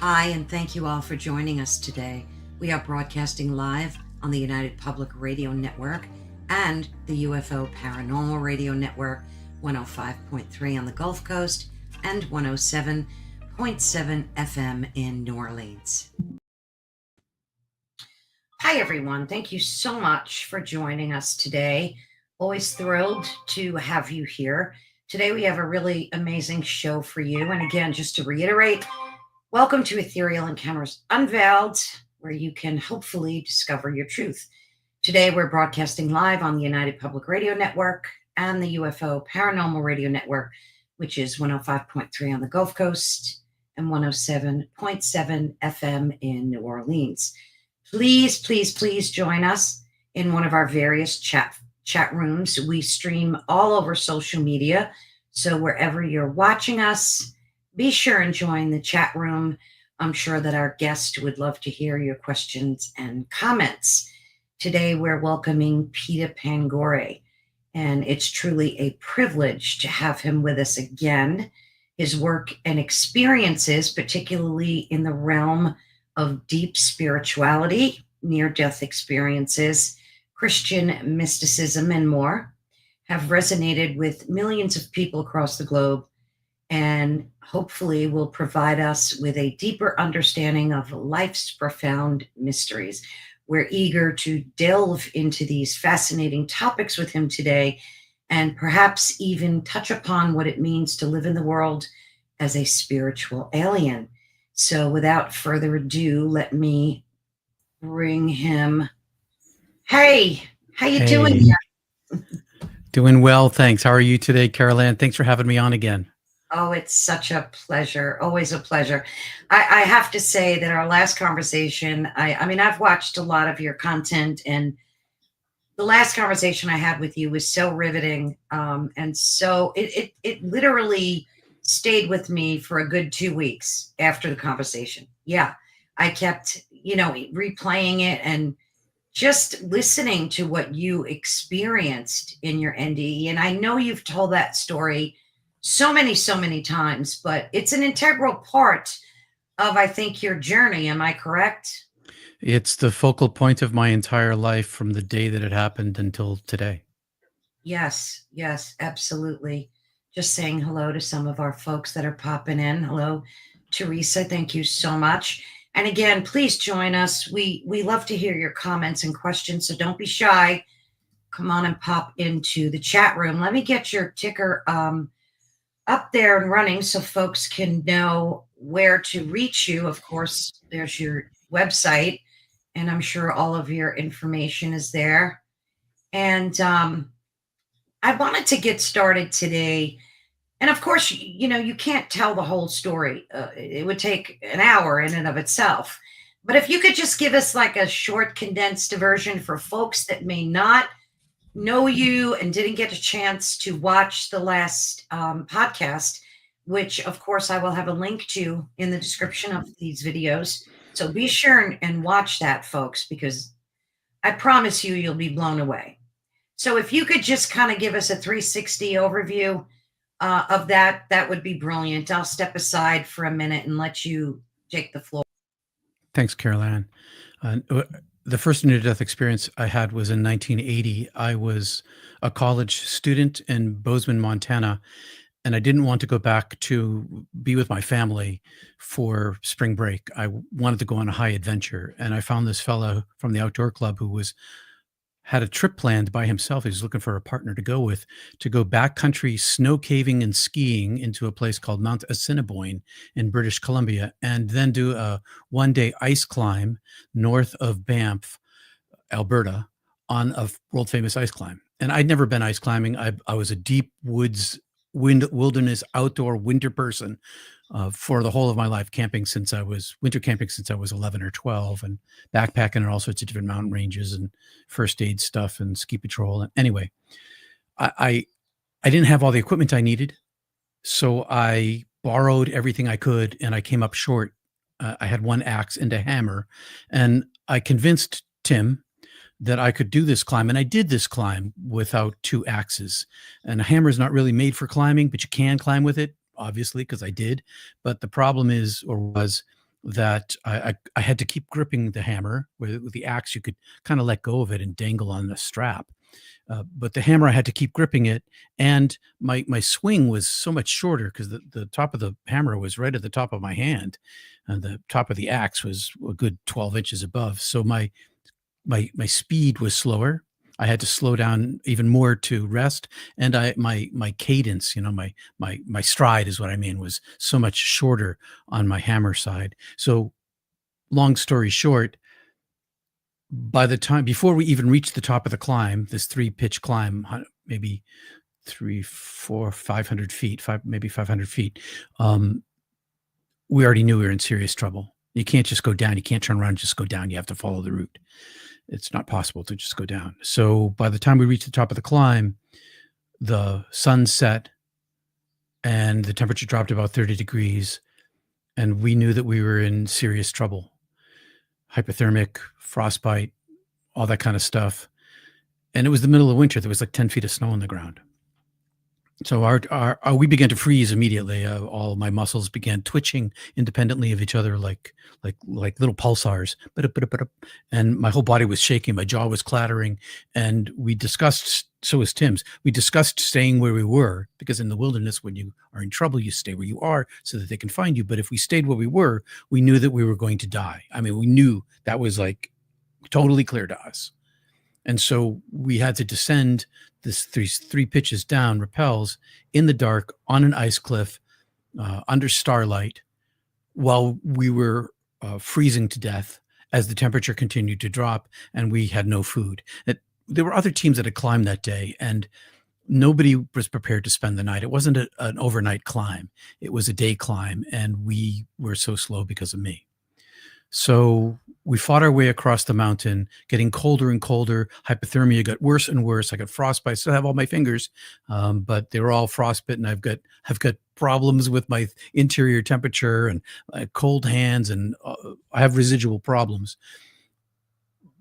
Hi, and thank you all for joining us today. We are broadcasting live on the United Public Radio Network and the UFO Paranormal Radio Network, 105.3 on the Gulf Coast and 107.7 FM in New Orleans. Hi, everyone. Thank you so much for joining us today. Always thrilled to have you here. Today, we have a really amazing show for you. And again, just to reiterate, welcome to Ethereal Encounters Unveiled, where you can hopefully discover your truth. Today, we're broadcasting live on the United Public Radio Network and the UFO Paranormal Radio Network, which is 105.3 on the Gulf Coast and 107.7 FM in New Orleans. Please join us in one of our various chat rooms. We stream all over social media, so wherever you're watching us, be sure and join the chat room. I'm sure that our guest would love to hear your questions and comments. Today, we're welcoming Peter Panagore, and it's truly a privilege to have him with us again. His work and experiences, particularly in the realm of deep spirituality, near-death experiences, Christian mysticism, and more, have resonated with millions of people across the globe, and hopefully will provide us with a deeper understanding of life's profound mysteries. We're eager to delve into these fascinating topics with him today, and perhaps even touch upon what it means to live in the world as a spiritual alien. So without further ado, let me bring him. Hey, how you doing? Doing well, thanks. How are you today, Carol Ann? Thanks for having me on again. Oh, it's such a pleasure. Always a pleasure. I have to say that our last conversation, I mean, I've watched a lot of your content, and the last conversation I had with you was so riveting. And so it literally stayed with me for a good 2 weeks after the conversation. Yeah, I kept, replaying it and just listening to what you experienced in your NDE. And I know you've told that story so many times, but it's an integral part of, I think, your journey. Am I correct? It's the focal point of my entire life from the day that it happened until today. Yes, absolutely. Just saying hello to some of our folks that are popping in. Hello, Teresa. Thank you so much. And again, please join us. We love to hear your comments and questions, so don't be shy. Come on and pop into the chat room. Let me get your ticker up there and running so folks can know where to reach you. Of course, there's your website, and I'm sure all of your information is there. And I wanted to get started today. And of course, you can't tell the whole story. It would take an hour in and of itself. But if you could just give us like a short, condensed version for folks that may not know you and didn't get a chance to watch the last podcast, which of course I will have a link to in the description of these videos. So be sure and watch that, folks, because I promise you'll be blown away. So if you could just kind of give us a 360 overview of that would be brilliant. I'll step aside for a minute and let you take the floor. Thanks, Carol Ann. The first near-death experience I had was in 1980. I was a college student in Bozeman, Montana, and I didn't want to go back to be with my family for spring break. I wanted to go on a high adventure, and I found this fellow from the outdoor club who had a trip planned by himself. He was looking for a partner to go with, to go backcountry snow caving and skiing into a place called Mount Assiniboine in British Columbia, and then do a one-day ice climb north of Banff, Alberta, on a world-famous ice climb. And I'd never been ice climbing. I was a deep woods, wilderness, outdoor winter person for the whole of my life, winter camping since I was 11 or 12, and backpacking in all sorts of different mountain ranges and first aid stuff and ski patrol. And anyway, I didn't have all the equipment I needed, so I borrowed everything I could, and I came up short. I had one axe and a hammer, and I convinced Tim that I could do this climb. And I did this climb without two axes. And a hammer is not really made for climbing, but you can climb with it, obviously, because I did. But the problem was that I had to keep gripping the hammer. With the axe, you could kind of let go of it and dangle on the strap. But the hammer, I had to keep gripping it, and my swing was so much shorter because the top of the hammer was right at the top of my hand, and the top of the axe was a good 12 inches above. So my speed was slower. I had to slow down even more to rest, and my cadence, my stride is what I mean, was so much shorter on my hammer side. So long story short, by the time before we even reached the top of the climb, this 3-pitch climb, maybe 3, 4, 500 feet, maybe 500 feet, we already knew we were in serious trouble. You can't just go down. You can't turn around and just go down. You have to follow the route. It's not possible to just go down. So by the time we reached the top of the climb, the sun set and the temperature dropped about 30 degrees. And we knew that we were in serious trouble. Hypothermic, frostbite, all that kind of stuff. And it was the middle of winter. There was like 10 feet of snow on the ground. So we began to freeze immediately. All my muscles began twitching independently of each other, like little pulsars. And my whole body was shaking. My jaw was clattering. And we discussed. So was Tim's. We discussed staying where we were, because in the wilderness, when you are in trouble, you stay where you are so that they can find you. But if we stayed where we were, we knew that we were going to die. I mean, we knew that was like totally clear to us. And so we had to descend this three pitches down, rappels, in the dark, on an ice cliff, under starlight, while we were freezing to death as the temperature continued to drop and we had no food. There were other teams that had climbed that day, and nobody was prepared to spend the night. It wasn't an overnight climb. It was a day climb, and we were so slow because of me. So we fought our way across the mountain, getting colder and colder. Hypothermia got worse and worse. I got frostbite. I still have all my fingers, but they were all frostbitten. I've got problems with my interior temperature and cold hands, and I have residual problems.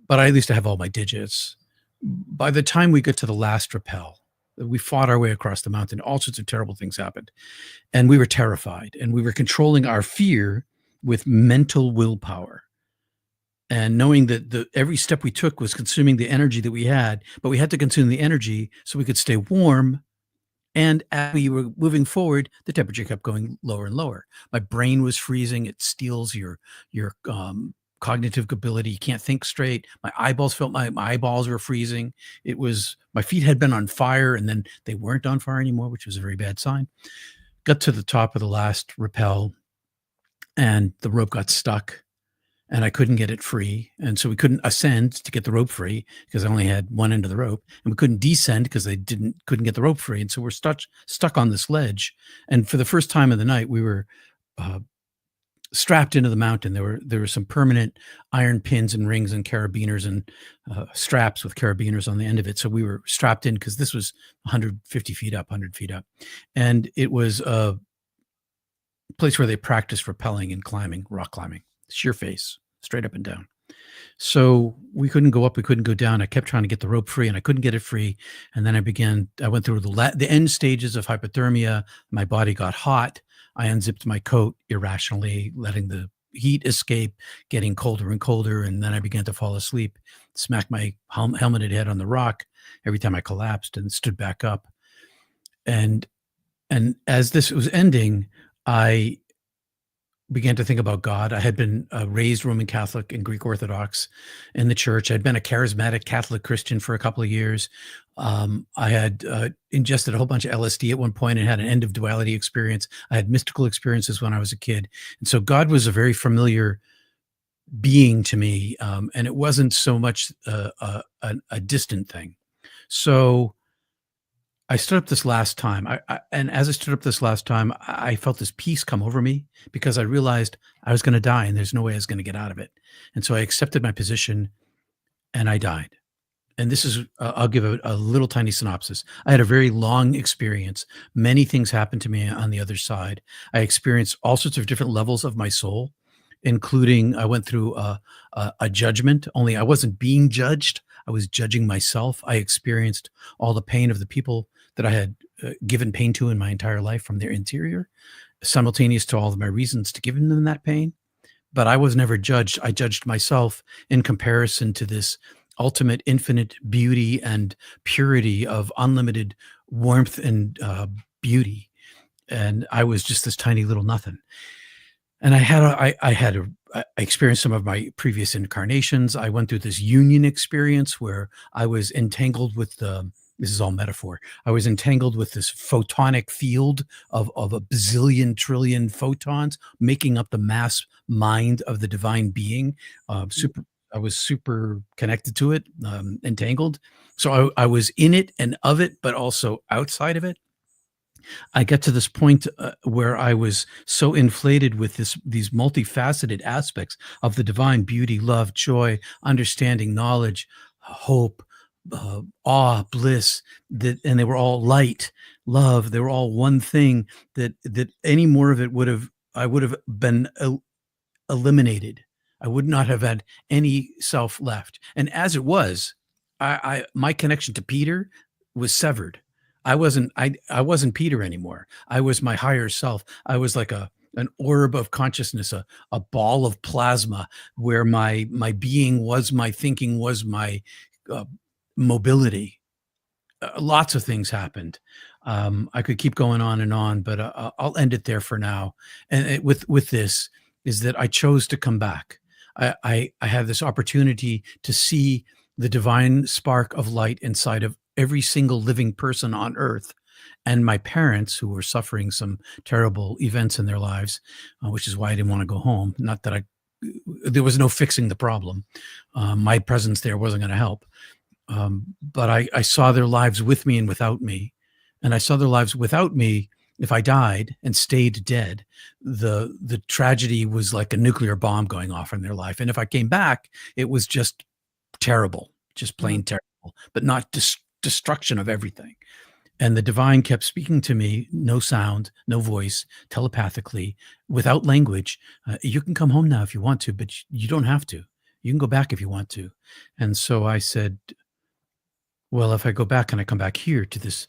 But I at least have all my digits. By the time we got to the last rappel, we fought our way across the mountain. All sorts of terrible things happened, and we were terrified. And we were controlling our fear with mental willpower, and knowing that every step we took was consuming the energy that we had, but we had to consume the energy so we could stay warm. And as we were moving forward, the temperature kept going lower and lower. My brain was freezing. It steals your cognitive ability. You can't think straight. My eyeballs felt my eyeballs were freezing. My feet had been on fire, and then they weren't on fire anymore, which was a very bad sign. Got to the top of the last rappel, and the rope got stuck, and I couldn't get it free. And so we couldn't ascend to get the rope free because I only had one end of the rope, and we couldn't descend because couldn't get the rope free. And so we're stuck on this ledge. And for the first time of the night, we were strapped into the mountain. There were some permanent iron pins and rings and carabiners and straps with carabiners on the end of it. So we were strapped in because this was 150 feet up, 100 feet up. And it was a place where they practiced rappelling and climbing, rock climbing, sheer face, straight up and down. So we couldn't go up, we couldn't go down. I kept trying to get the rope free, and I couldn't get it free. And then I went through the end stages of hypothermia. My body got hot. I unzipped my coat irrationally, letting the heat escape, getting colder and colder. And then I began to fall asleep, smacked my helmeted head on the rock every time I collapsed, and stood back up. And as this was ending, I began to think about God. I had been raised Roman Catholic and Greek Orthodox in the church. I'd been a charismatic Catholic Christian for a couple of years. I had ingested a whole bunch of LSD at one point and had an end of duality experience. I had mystical experiences when I was a kid. And so God was a very familiar being to me. And it wasn't so much a distant thing. So I stood up this last time. And as I stood up this last time, I felt this peace come over me because I realized I was going to die and there's no way I was going to get out of it. And so I accepted my position and I died. And this is, I'll give a little tiny synopsis. I had a very long experience. Many things happened to me on the other side. I experienced all sorts of different levels of my soul, including I went through a judgment, only I wasn't being judged. I was judging myself. I experienced all the pain of the people that I had given pain to in my entire life from their interior, simultaneous to all of my reasons to give them that pain. but I was never judged. I judged myself in comparison to this ultimate infinite beauty and purity of unlimited warmth and beauty. And I was just this tiny little nothing. And I experienced some of my previous incarnations. I went through this union experience where I was entangled with this is all metaphor. I was entangled with this photonic field of a bazillion trillion photons making up the mass mind of the divine being. I was super connected to it, entangled. So I was in it and of it, but also outside of it. I get to this point where I was so inflated with these multifaceted aspects of the divine beauty, love, joy, understanding, knowledge, hope, awe, bliss, and they were all light, love. They were all one thing. That any more of it I would have been eliminated. I would not have had any self left. And as it was, my connection to Peter was severed. I wasn't Peter anymore. I was my higher self. I was like an orb of consciousness, a ball of plasma where my being was, my thinking was, my mobility. Lots of things happened. I could keep going on and on, but I'll end it there for now. And with this is that I chose to come back. I had this opportunity to see the divine spark of light inside of every single living person on earth. And my parents, who were suffering some terrible events in their lives, which is why I didn't want to go home. Not that there was no fixing the problem. My presence there wasn't going to help. But I saw their lives with me and without me. And I saw their lives without me. If I died and stayed dead, the tragedy was like a nuclear bomb going off in their life. And if I came back, it was just terrible, just plain terrible, but not destruction of everything. And the divine kept speaking to me, no sound, no voice, telepathically, without language. You can come home now if you want to, but you don't have to. You can go back if you want to. And so I said, well, if I go back and I come back here to this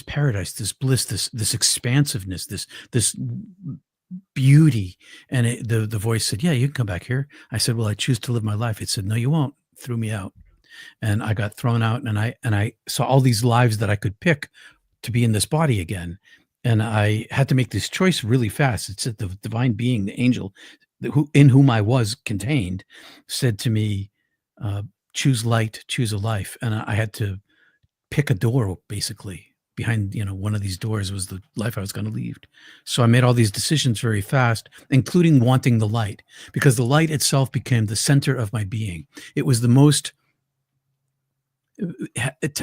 paradise, this bliss, this expansiveness, this beauty. And the voice said, yeah, you can come back here. I said, well, I choose to live my life. It said, no, you won't. Threw me out. And I got thrown out, and I saw all these lives that I could pick to be in this body again. And I had to make this choice really fast. It said the divine being, the angel in whom I was contained, said to me, choose light, choose a life. And I had to pick a door, basically. Behind, one of these doors was the life I was going to leave. So I made all these decisions very fast, including wanting the light, because the light itself became the center of my being. It was the most,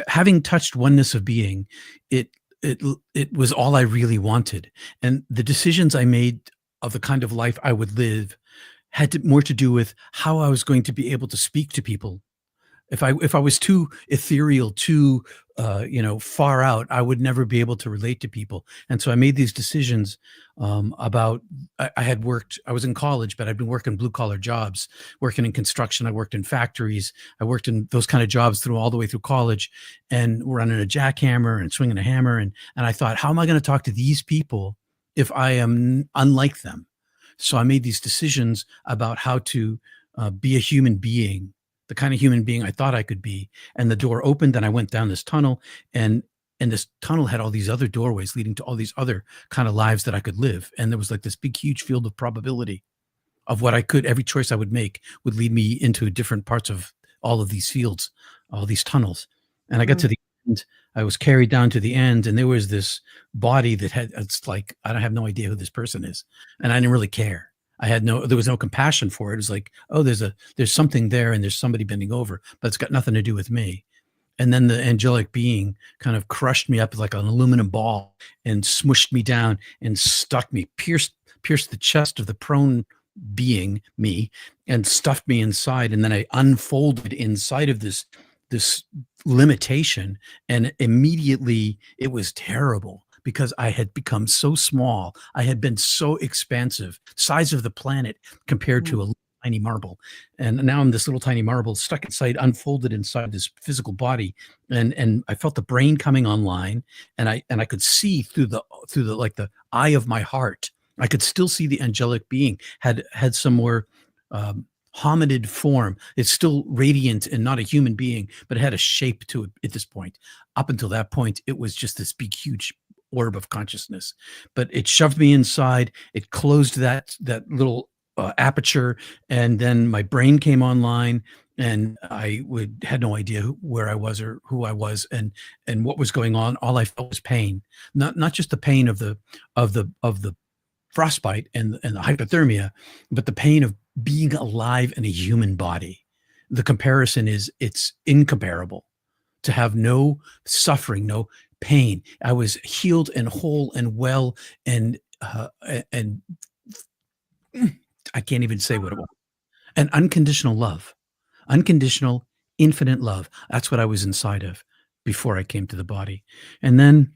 having touched oneness of being, it was all I really wanted. And the decisions I made of the kind of life I would live had more to do with how I was going to be able to speak to people. If I was too ethereal, too far out, I would never be able to relate to people. And so I made these decisions about. I was in college, but I'd been working blue collar jobs, working in construction. I worked in factories. I worked in those kind of jobs all the way through college, and running a jackhammer and swinging a hammer. And I thought, how am I going to talk to these people if I am unlike them? So I made these decisions about how to be a human being, the kind of human being I thought I could be. And the door opened, and I went down this tunnel, and this tunnel had all these other doorways leading to all these other kind of lives that I could live. And there was like this big, huge field of probability of what every choice I would make would lead me into different parts of all of these fields, all these tunnels. And I got to the end, I was carried down to the end, and there was this body that it's like, I don't have no idea who this person is. And I didn't really care. There was no compassion for it. It was like, oh, there's something there, and there's somebody bending over, but it's got nothing to do with me. And then the angelic being kind of crushed me up like an aluminum ball and smushed me down and stuck me, pierced the chest of the prone being, me, and stuffed me inside. And then I unfolded inside of this limitation, and immediately it was terrible. Because I had become so small, I had been so expansive, size of the planet compared to a little tiny marble. And now I'm this little tiny marble stuck inside, unfolded inside this physical body. And I felt the brain coming online, and I could see through the like the eye of my heart. I could still see the angelic being had some more hominid form. It's still radiant and not a human being, but it had a shape to it at this point. Up until that point, it was just this big, huge orb of consciousness. But it shoved me inside. It closed that little aperture, and then my brain came online, and had no idea where I was or who I was, and what was going on. All I felt was pain, not just the pain of the frostbite and the hypothermia, but the pain of being alive in a human body. The comparison is, it's incomparable. To have no suffering, no pain. I was healed and whole and well, and I can't even say what it was. And unconditional love, unconditional, infinite love. That's what I was inside of before I came to the body. And then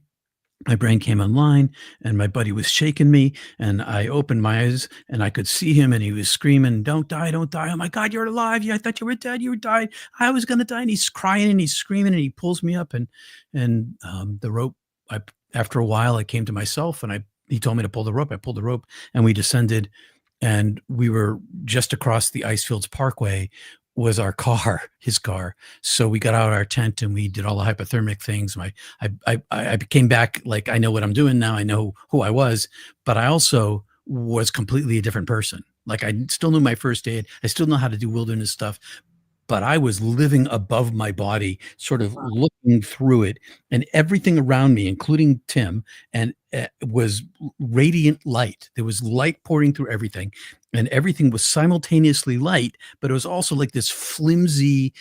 my brain came online, and my buddy was shaking me, and I opened my eyes, and I could see him, and he was screaming, "Don't die, don't die. Oh my God, you're alive. Yeah, I thought you were dead. You were dying. I was going to die." And he's crying and he's screaming, and he pulls me up, and the rope, after a while, I came to myself, and he told me to pull the rope. I pulled the rope, and we descended, and we were just across the Icefields Parkway was our car, his car. So we got out of our tent and we did all the hypothermic things. I came back like, I know what I'm doing now. I know who I was, but I also was completely a different person. Like, I still knew my first aid. I still know how to do wilderness stuff, but I was living above my body, sort of looking through it, and everything around me, including Tim, and was radiant light. There was light pouring through everything, and everything was simultaneously light, but it was also like this flimsy,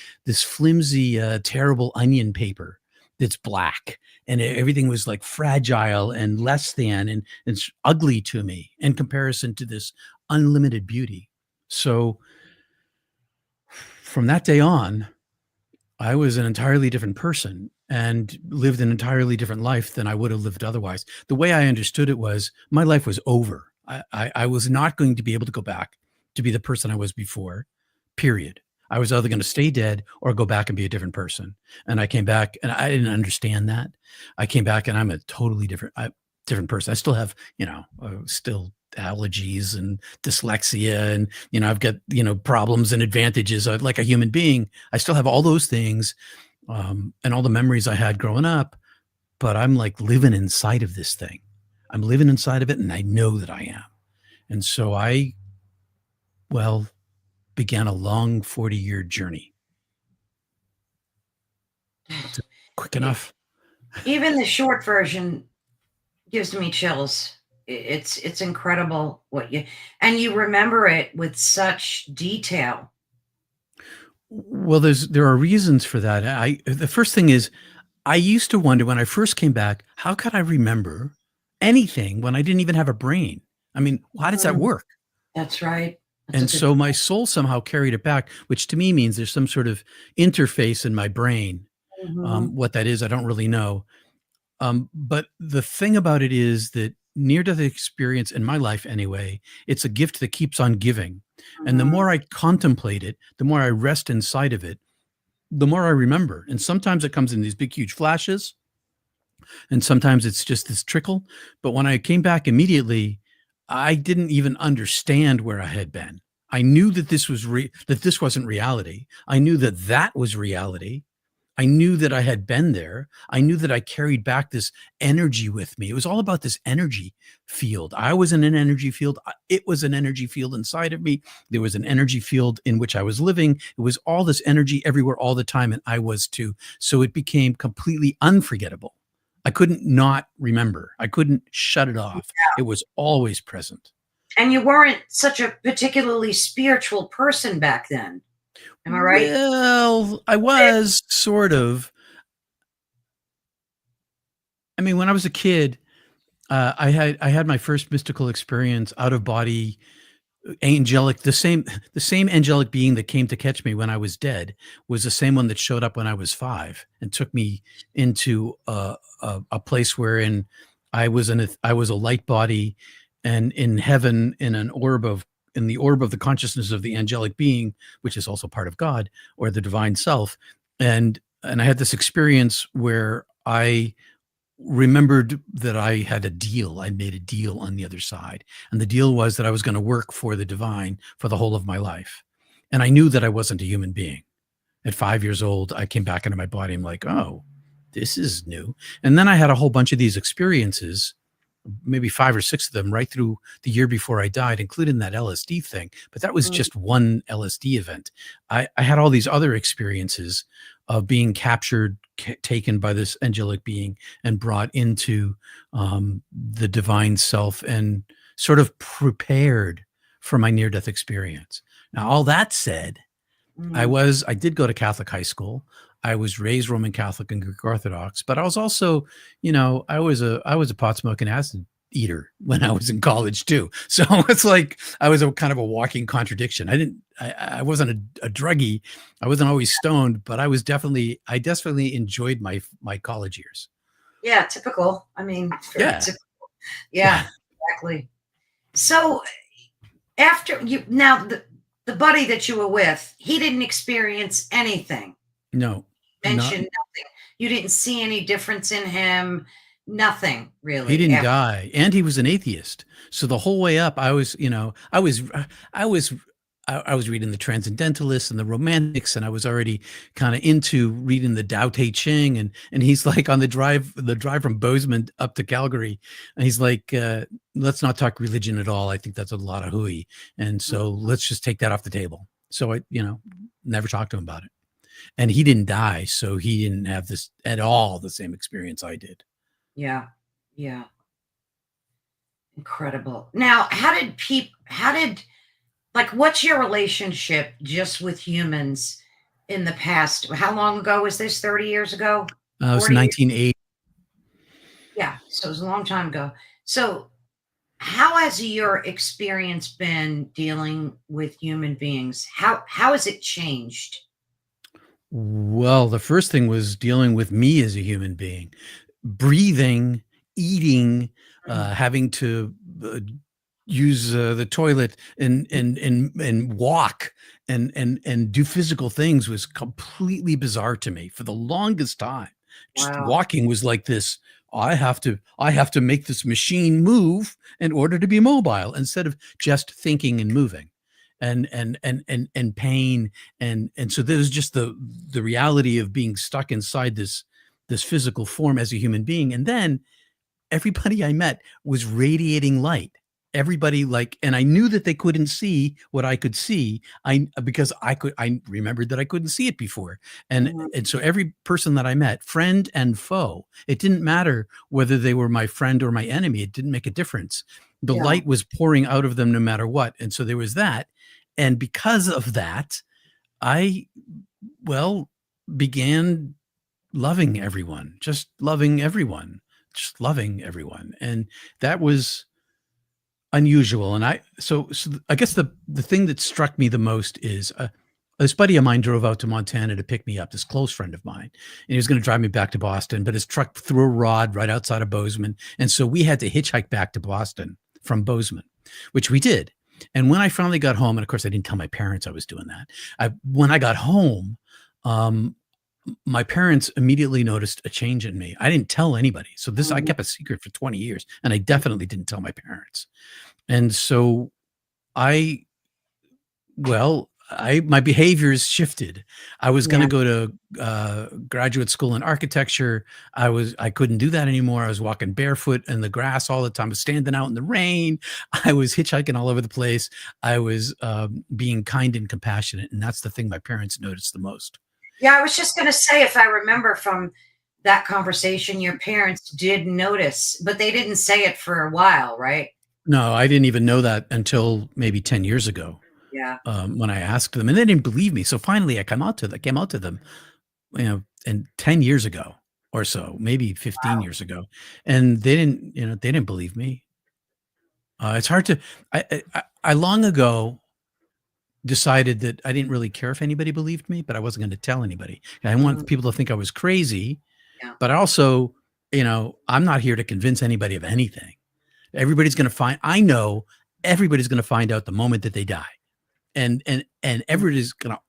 terrible onion paper that's black, and everything was like fragile and less than, and it's ugly to me in comparison to this unlimited beauty. So from that day on, I was an entirely different person and lived an entirely different life than I would have lived otherwise. The way I understood it was, my life was over. I was not going to be able to go back to be the person I was before, period. I was either going to stay dead or go back and be a different person. And I came back, and I didn't understand that. I came back, and I'm a totally different person. I still have, still allergies and dyslexia, and I've got problems and advantages like a human being. I still have all those things, and all the memories I had growing up, but I'm like living inside of this thing. I'm living inside of it, and I know that I am. And so I began a long 40-year journey. Quick enough. Even the short version gives me chills. It's incredible what you remember it with such detail. Well, there are reasons for that. The first thing is, I used to wonder when I first came back, how could I remember anything when I didn't even have a brain? I mean, how does that work? That's right. And so my soul somehow carried it back, which to me means there's some sort of interface in my brain. What that is, I don't really know. But the thing about it is that near-death experience in my life anyway, it's a gift that keeps on giving. And the more I contemplate it, the more I rest inside of it, the more I remember. And sometimes it comes in these big, huge flashes, and sometimes it's just this trickle. But when I came back immediately, I didn't even understand where I had been. I knew that this wasn't reality. I knew that was reality. I knew that I had been there. I knew that I carried back this energy with me. It was all about this energy field. I was in an energy field. It was an energy field inside of me. There was an energy field in which I was living. It was all this energy everywhere all the time, and I was too. So it became completely unforgettable. I couldn't not remember. I couldn't shut it off. It was always present. And you weren't such a particularly spiritual person back then. Am I right? Well, I was sort of. I mean, when I was a kid, I had my first mystical experience, out of body, angelic. The same angelic being that came to catch me when I was dead was the same one that showed up when I was 5 and took me into a place wherein I was a light body, and in heaven, in the orb of the consciousness of the angelic being, which is also part of God or the divine self. And I had this experience where I remembered that I had a deal. I made a deal on the other side. And the deal was that I was going to work for the divine for the whole of my life. And I knew that I wasn't a human being. At 5 years old, I came back into my body. I'm like, oh, this is new. And then I had a whole bunch of these experiences, maybe 5 or 6 of them right through the year before I died, including that LSD thing. But that was just one LSD event. I had all these other experiences of being captured, taken by this angelic being and brought into the divine self and sort of prepared for my near-death experience. Now, all that said, I did go to Catholic high school. I was raised Roman Catholic and Greek Orthodox, but I was also, I was a pot smoking acid eater when I was in college too. So it's like I was a kind of a walking contradiction. I wasn't a druggie. I wasn't always stoned, but I definitely enjoyed my college years. Yeah, typical. I mean, Yeah. typical. Yeah, exactly. So after now the buddy that you were with, he didn't experience anything. No. Mentioned nothing. You didn't see any difference in him. Nothing really. He didn't die, and he was an atheist. So the whole way up, I was reading the Transcendentalists and the Romantics, and I was already kind of into reading the Tao Te Ching. And he's like on the drive from Bozeman up to Calgary, and he's like, let's not talk religion at all. I think that's a lot of hooey, and so let's just take that off the table. So I, never talked to him about it. And he didn't die, so he didn't have this at all the same experience I did. Yeah. Yeah. Incredible. Now, what's your relationship just with humans in the past? How long ago was this? 30 years ago? It was 1980. Yeah. So it was a long time ago. So how has your experience been dealing with human beings? How has it changed? Well, the first thing was dealing with me as a human being, breathing, eating, having to use the toilet and walk and do physical things was completely bizarre to me for the longest time. Just walking was like this. I have to make this machine move in order to be mobile instead of just thinking and moving. And pain and so there's just the reality of being stuck inside this physical form as a human being. And then everybody I met was radiating light. Everybody and I knew that they couldn't see what I could see. Because I remembered that I couldn't see it before. And so every person that I met, friend and foe, it didn't matter whether they were my friend or my enemy. It didn't make a difference. The light was pouring out of them no matter what. And so there was that. And because of that, I, began loving everyone, just loving everyone. And that was unusual. And so I guess the thing that struck me the most is this buddy of mine drove out to Montana to pick me up, this close friend of mine, and he was going to drive me back to Boston, but his truck threw a rod right outside of Bozeman. And so we had to hitchhike back to Boston from Bozeman, which we did. And when I finally got home, and of course I didn't tell my parents I was doing that. When I got home, my parents immediately noticed a change in me. I didn't tell anybody. So I kept a secret for 20 years, and I definitely didn't tell my parents. And so my behaviors shifted. I was going to go to graduate school in architecture. I couldn't do that anymore. I was walking barefoot in the grass all the time. I was standing out in the rain. I was hitchhiking all over the place. I was being kind and compassionate. And that's the thing my parents noticed the most. Yeah, I was just going to say, if I remember from that conversation, your parents did notice, but they didn't say it for a while, right? No, I didn't even know that until maybe 10 years ago. Yeah. When I asked them, and they didn't believe me. So finally I came out to them, and 10 years ago or so, maybe 15 years ago. And they didn't believe me. It's hard to, I long ago decided that I didn't really care if anybody believed me, but I wasn't going to tell anybody. I didn't want people to think I was crazy, but also, I'm not here to convince anybody of anything. Everybody's going to find out the moment that they die. And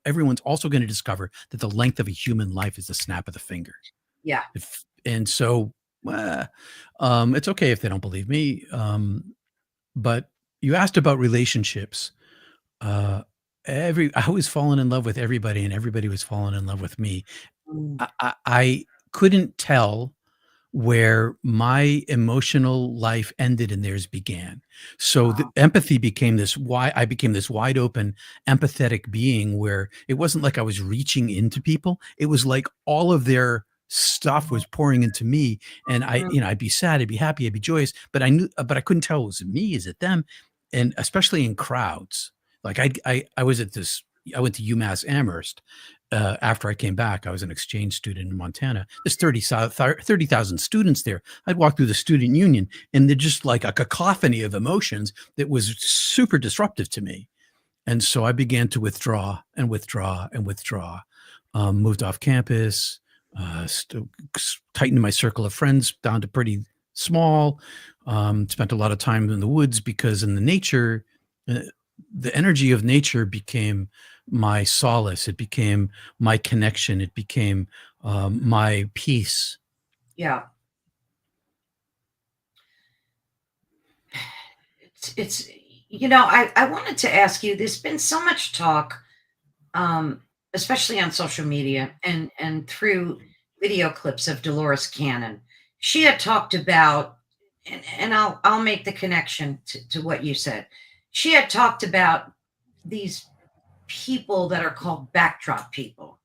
everyone's also going to discover that the length of a human life is the snap of the finger. Yeah. And so Well, it's okay if they don't believe me. But you asked about relationships. Uh, I was falling in love with everybody, and everybody was falling in love with me. Mm. I couldn't tell where my emotional life ended and theirs began. So the Wow. empathy became this wide I became this wide open, empathetic being where it wasn't like I was reaching into people. It was like all of their stuff was pouring into me. And Mm. I'd be sad, I'd be happy, I'd be joyous, but I couldn't tell, was it me? Is it them? And especially in crowds. Like I was at this, I went to UMass Amherst. After I came back, I was an exchange student in Montana. There's 30,000 students there. I'd walk through the student union, and they're just like a cacophony of emotions that was super disruptive to me. And so I began to withdraw and withdraw and withdraw. Moved off campus, tightened my circle of friends down to pretty small. Spent a lot of time in the woods because in the nature, uh, the energy of nature became my solace. It became my connection. It became my peace. Yeah. It's I wanted to ask you, there's been so much talk, especially on social media and through video clips of Dolores Cannon. She had talked about, and I'll make the connection to what you said. She had talked about these people that are called backdrop people.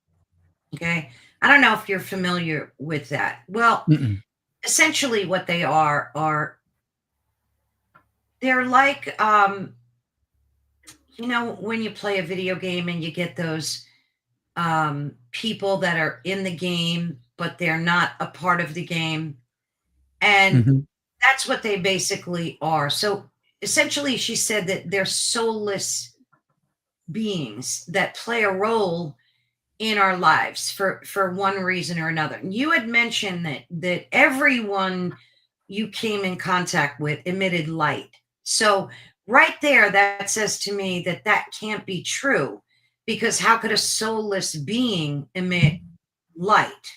Okay. I don't know if you're familiar with that. Well, Mm-mm. essentially what they are they're like when you play a video game and you get those people that are in the game but they're not a part of the game, and Mhm. that's what they basically are. So essentially she said that they're soulless beings that play a role in our lives for one reason or another. And you had mentioned that everyone you came in contact with emitted light. So right there, that says to me that that can't be true, because how could a soulless being emit light?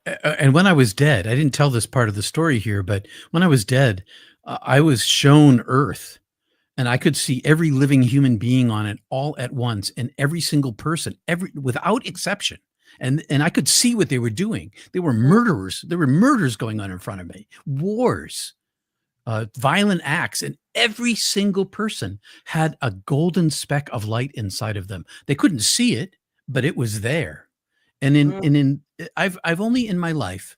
And when I was dead, I didn't tell this part of the story here, but when I was dead, I was shown Earth, and I could see every living human being on it all at once, and every single person, every without exception. And I could see what they were doing. They were murderers. There were murders going on in front of me, wars, violent acts, and every single person had a golden speck of light inside of them. They couldn't see it, but it was there. And Mm. I've only in my life,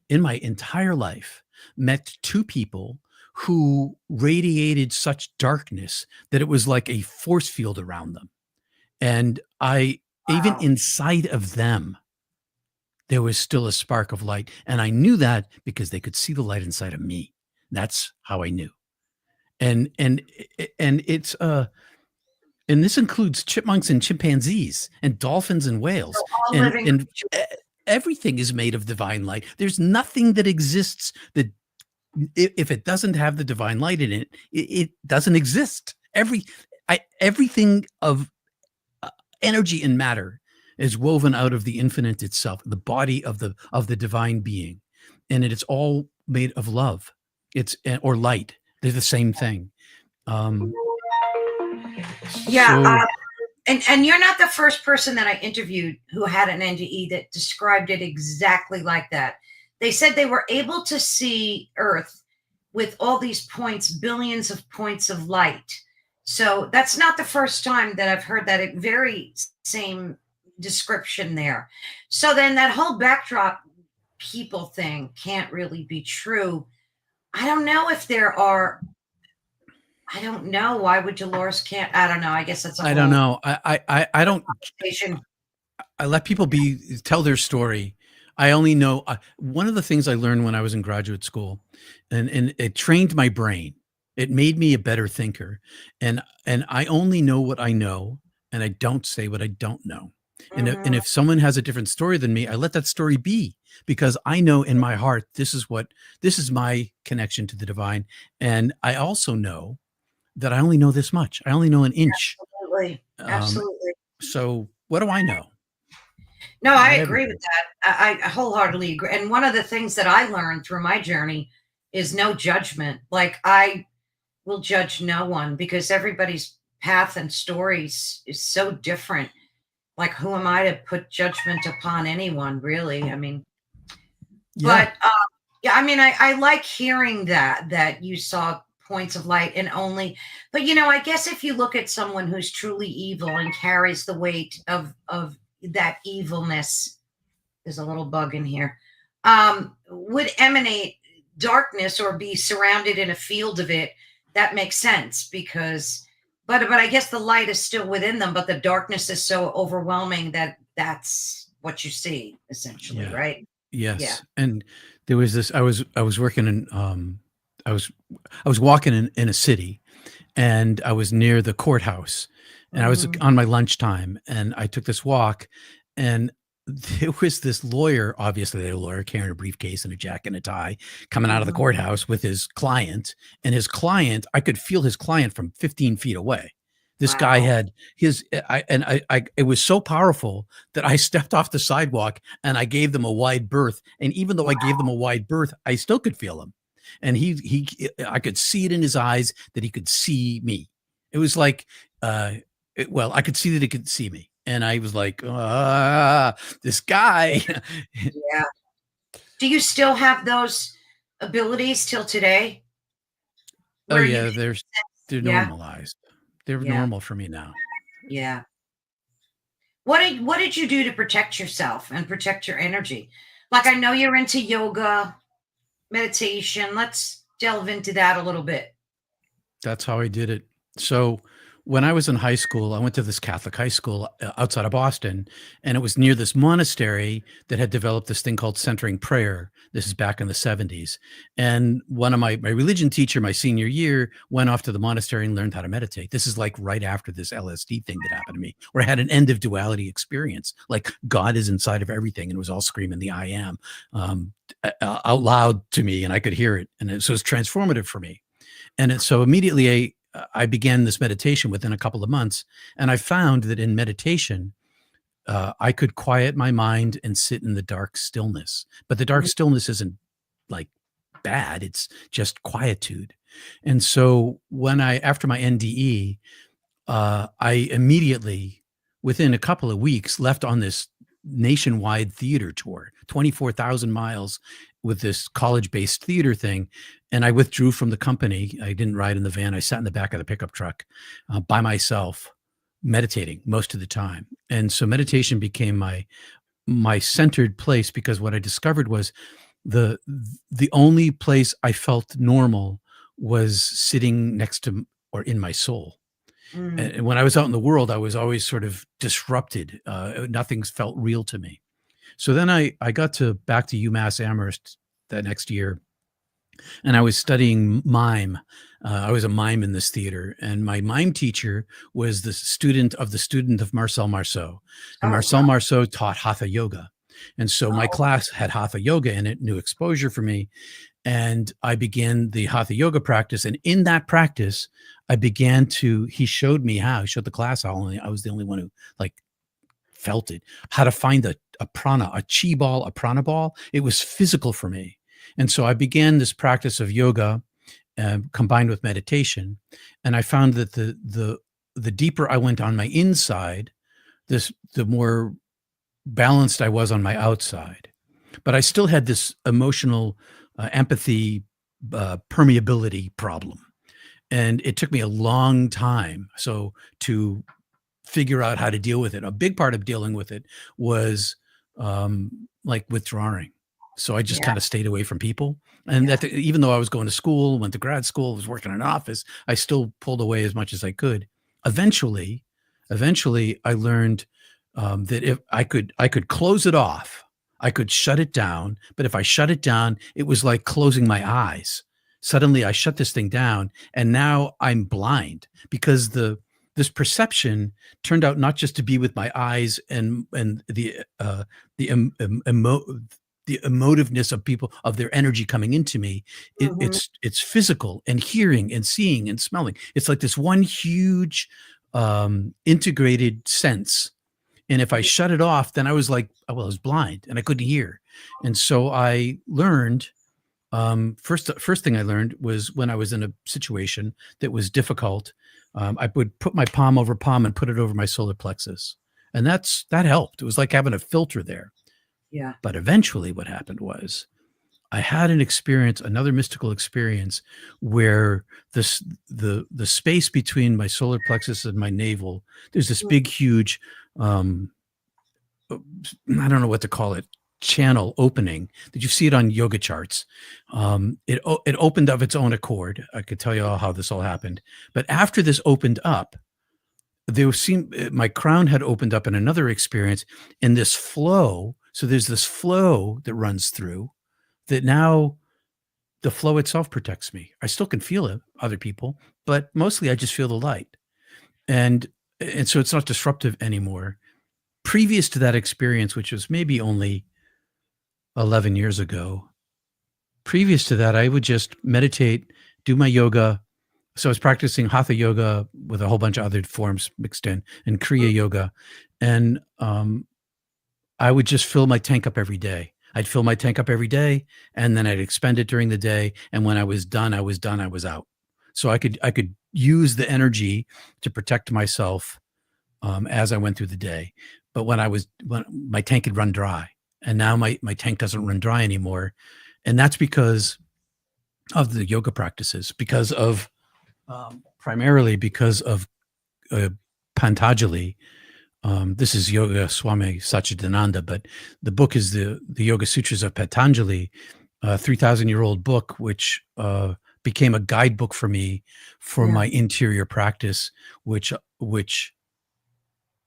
in my entire life, met two people who radiated such darkness that it was like a force field around them. And I, even Wow. inside of them, there was still a spark of light. And I knew that because they could see the light inside of me. That's how I knew. And it's and this includes chipmunks and chimpanzees and dolphins and So whales all living and creatures. everything is made of divine light. There's nothing that exists that if it doesn't have the divine light in it, it doesn't exist. Everything of energy and matter is woven out of the infinite itself, the body of the divine being, and it is all made of love. It's or light. They're the same thing. Um, Yeah, so and you're not the first person that I interviewed who had an NDE that described it exactly like that. They said they were able to see Earth with all these points, billions of points of light. So that's not the first time that I've heard that very same description there. So then that whole backdrop people thing can't really be true. I don't know if there are. I don't know. Why would Dolores can't? I don't know. I guess that's a I don't whole know. I don't. conversation. I let people tell their story. I only know one of the things I learned when I was in graduate school, and it trained my brain. It made me a better thinker, and I only know what I know, and I don't say what I don't know. Mhm. And if someone has a different story than me, I let that story be because I know in my heart this is my connection to the divine, and I also know that I only know this much. I only know an inch. Absolutely. Um, Absolutely. so what do I know? No, I Not agree with everybody. that. I wholeheartedly agree. And one of the things that I learned through my journey is no judgment. Like I will judge no one because everybody's path and stories is so different. Like who am I to put judgment upon anyone, really? I mean, Yeah. but yeah, I mean, I like hearing that you saw points of light and only, but I guess if you look at someone who's truly evil and carries the weight of that evilness, there's a little bug in here, would emanate darkness or be surrounded in a field of it. That makes sense because, but I guess the light is still within them, but the darkness is so overwhelming that that's what you see essentially, Yeah. right? Yeah. Yes. And there was this, I was working in, I was, I was walking in a city, and I was near the courthouse, and I was Mhm. on my lunchtime, and I took this walk, and there was this lawyer, obviously a lawyer carrying a briefcase and a jacket and a tie, coming out of the Mhm. courthouse with his client, and his client, I could feel his client from 15 feet away. This guy Wow. had his, it was so powerful that I stepped off the sidewalk and I gave them a wide berth. And even though I gave them a wide berth, I still could feel him. And I could see it in his eyes that he could see me. It was like, well, I could see that he could see me. And I was like, this guy. Yeah. Do you still have those abilities till today Oh where you yeah, can they're yeah, normalized. They're yeah, normal for me now. yeah. What did you do to protect yourself and protect your energy? Like I know you're into yoga, meditation. Let's delve into that a little bit. That's how I did it. So when I was in high school, I went to this Catholic high school outside of Boston, and it was near this monastery that had developed this thing called centering prayer. This is back in the 70s. And one of my religion teacher, my senior year, went off to the monastery and learned how to meditate. This is like right after this LSD thing that happened to me, where I had an end of duality experience. Like God is inside of everything, and it was all screaming the I am out loud to me, and I could hear it. So it was transformative for me. So immediately I began this meditation within a couple of months. And I found that in meditation, I could quiet my mind and sit in the dark stillness. But the dark Mhm. stillness isn't like bad, it's just quietude. And so after my NDE, I immediately, within a couple of weeks, left on this nationwide theater tour, 24,000 miles with this college based theater thing. And I withdrew from the company. I didn't ride in the van. I sat in the back of the pickup truck by myself, meditating most of the time. And so meditation became my centered place, because what I discovered was the the only place I felt normal was sitting next to or in my soul. Mm. And when I was out in the world, I was always sort of disrupted. Nothing felt real to me. So then I got to back to UMass Amherst that next year, and I was studying mime. I was a mime in this theater, and my mime teacher was the student of Marcel Marceau, and Oh, Marcel wow. Marceau taught hatha yoga, and so my Oh, class had hatha yoga in it, new exposure for me, and I began the hatha yoga practice. And in that practice, he showed me how, he showed the class how, only I was the only one who like felt it, how to find a prana, a chi ball, a prana ball. It was physical for me. And so I began this practice of yoga combined with meditation. And I found that the deeper I went on my inside, the more balanced I was on my outside. But I still had this emotional empathy permeability problem. And it took me a long time to figure out how to deal with it. A big part of dealing with it was like withdrawing. So I just yeah, kind of stayed away from people. And yeah, even though I was going to school, went to grad school, was working in an office, I still pulled away as much as I could. Eventually, I learned that if I could close it off, I could shut it down. But if I shut it down, it was like closing my eyes. Suddenly, I shut this thing down, and now I'm blind, because this perception turned out not just to be with my eyes and the the emotiveness of people, of their energy coming into me. mhm, It's physical, and hearing and seeing and smelling. It's like this one huge integrated sense. And if I shut it off, then I was like, oh, well, I was blind and I couldn't hear. And so I learned, first thing I learned was when I was in a situation that was difficult, I would put my palm over palm and put it over my solar plexus. And that helped. It was like having a filter there. Yeah. But eventually what happened was I had an experience, another mystical experience, where the space between my solar plexus and my navel, there's this big, huge, I don't know what to call it, channel opening. Did you see it on yoga charts? It opened of its own accord. I could tell you all how this all happened. But after this opened up, my crown had opened up in another experience, and this flow. So there's this flow that runs through that now the flow itself protects me. I still can feel it, other people, but mostly I just feel the light. And so it's not disruptive anymore. Previous to that experience, which was maybe only 11 years ago, previous to that, I would just meditate, do my yoga. So I was practicing Hatha yoga with a whole bunch of other forms mixed in, and Kriya yoga. And I would just fill my tank up every day. I'd fill my tank up every day, and then I'd expend it during the day. And when I was done, I was out. So I could use the energy to protect myself as I went through the day. But when my tank had run dry, and now my tank doesn't run dry anymore. And that's because of the yoga practices, primarily because of Panagore. This is Yoga Swami Satchidananda, but the book is the Yoga Sutras of Patanjali, a 3,000-year-old book, which became a guidebook for me for my interior practice, which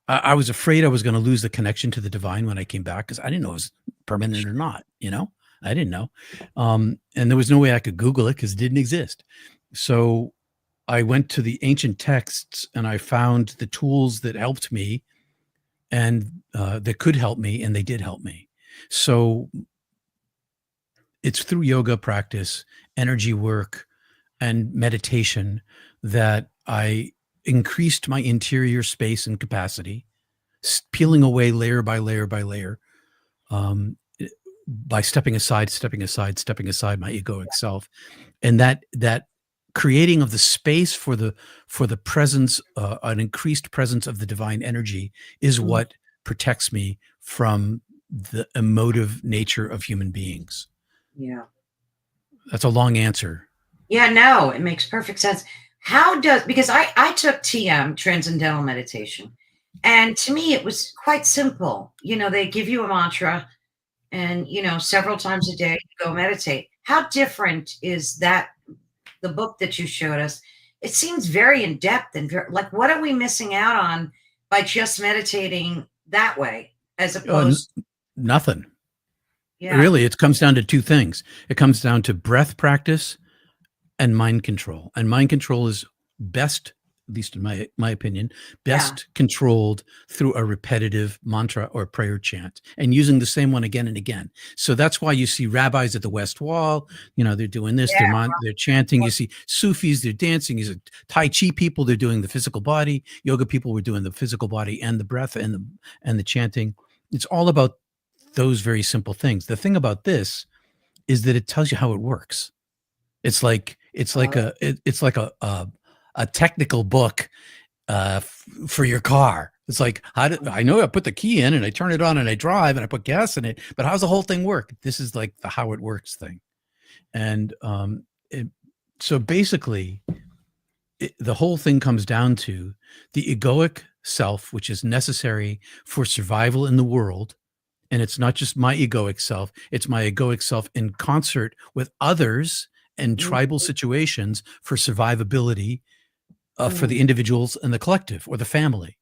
I was afraid I was going to lose the connection to the divine when I came back, because I didn't know it was permanent or not. I didn't know. And there was no way I could Google it because it didn't exist. So I went to the ancient texts and I found the tools that helped me and that could help me, and they did help me. So it's through yoga practice, energy work, and meditation that I increased my interior space and capacity, peeling away layer by layer by layer, by stepping aside my egoic self. And that creating of the space for the presence, an increased presence of the divine energy is what protects me from the emotive nature of human beings. Yeah. That's a long answer. Yeah, no, it makes perfect sense. Because I took TM, Transcendental Meditation, and to me it was quite simple. They give you a mantra, and several times a day you go meditate. How different is that, the book that you showed us? It seems very in depth and like, what are we missing out on by just meditating that way as opposed nothing. Yeah. Really, it comes down to two things. It comes down to breath practice and mind control. And mind control is best, at least in my opinion, best controlled through a repetitive mantra or prayer chant, and using the same one again and again. So that's why you see rabbis at the West Wall, they're doing this, they're chanting. You see Sufis, they're dancing. You see Tai Chi people, they're doing the physical body. Yoga people were doing the physical body and the breath and the chanting. It's all about those very simple things. The thing about this is that it tells you how it works. It's like a technical book for your car. It's like, I know I put the key in and I turn it on and I drive and I put gas in it, but how's the whole thing work? This is like the how it works thing. And so basically, the whole thing comes down to the egoic self, which is necessary for survival in the world. And it's not just my egoic self, it's my egoic self in concert with others and tribal situations for survivability for the individuals and the collective or the family.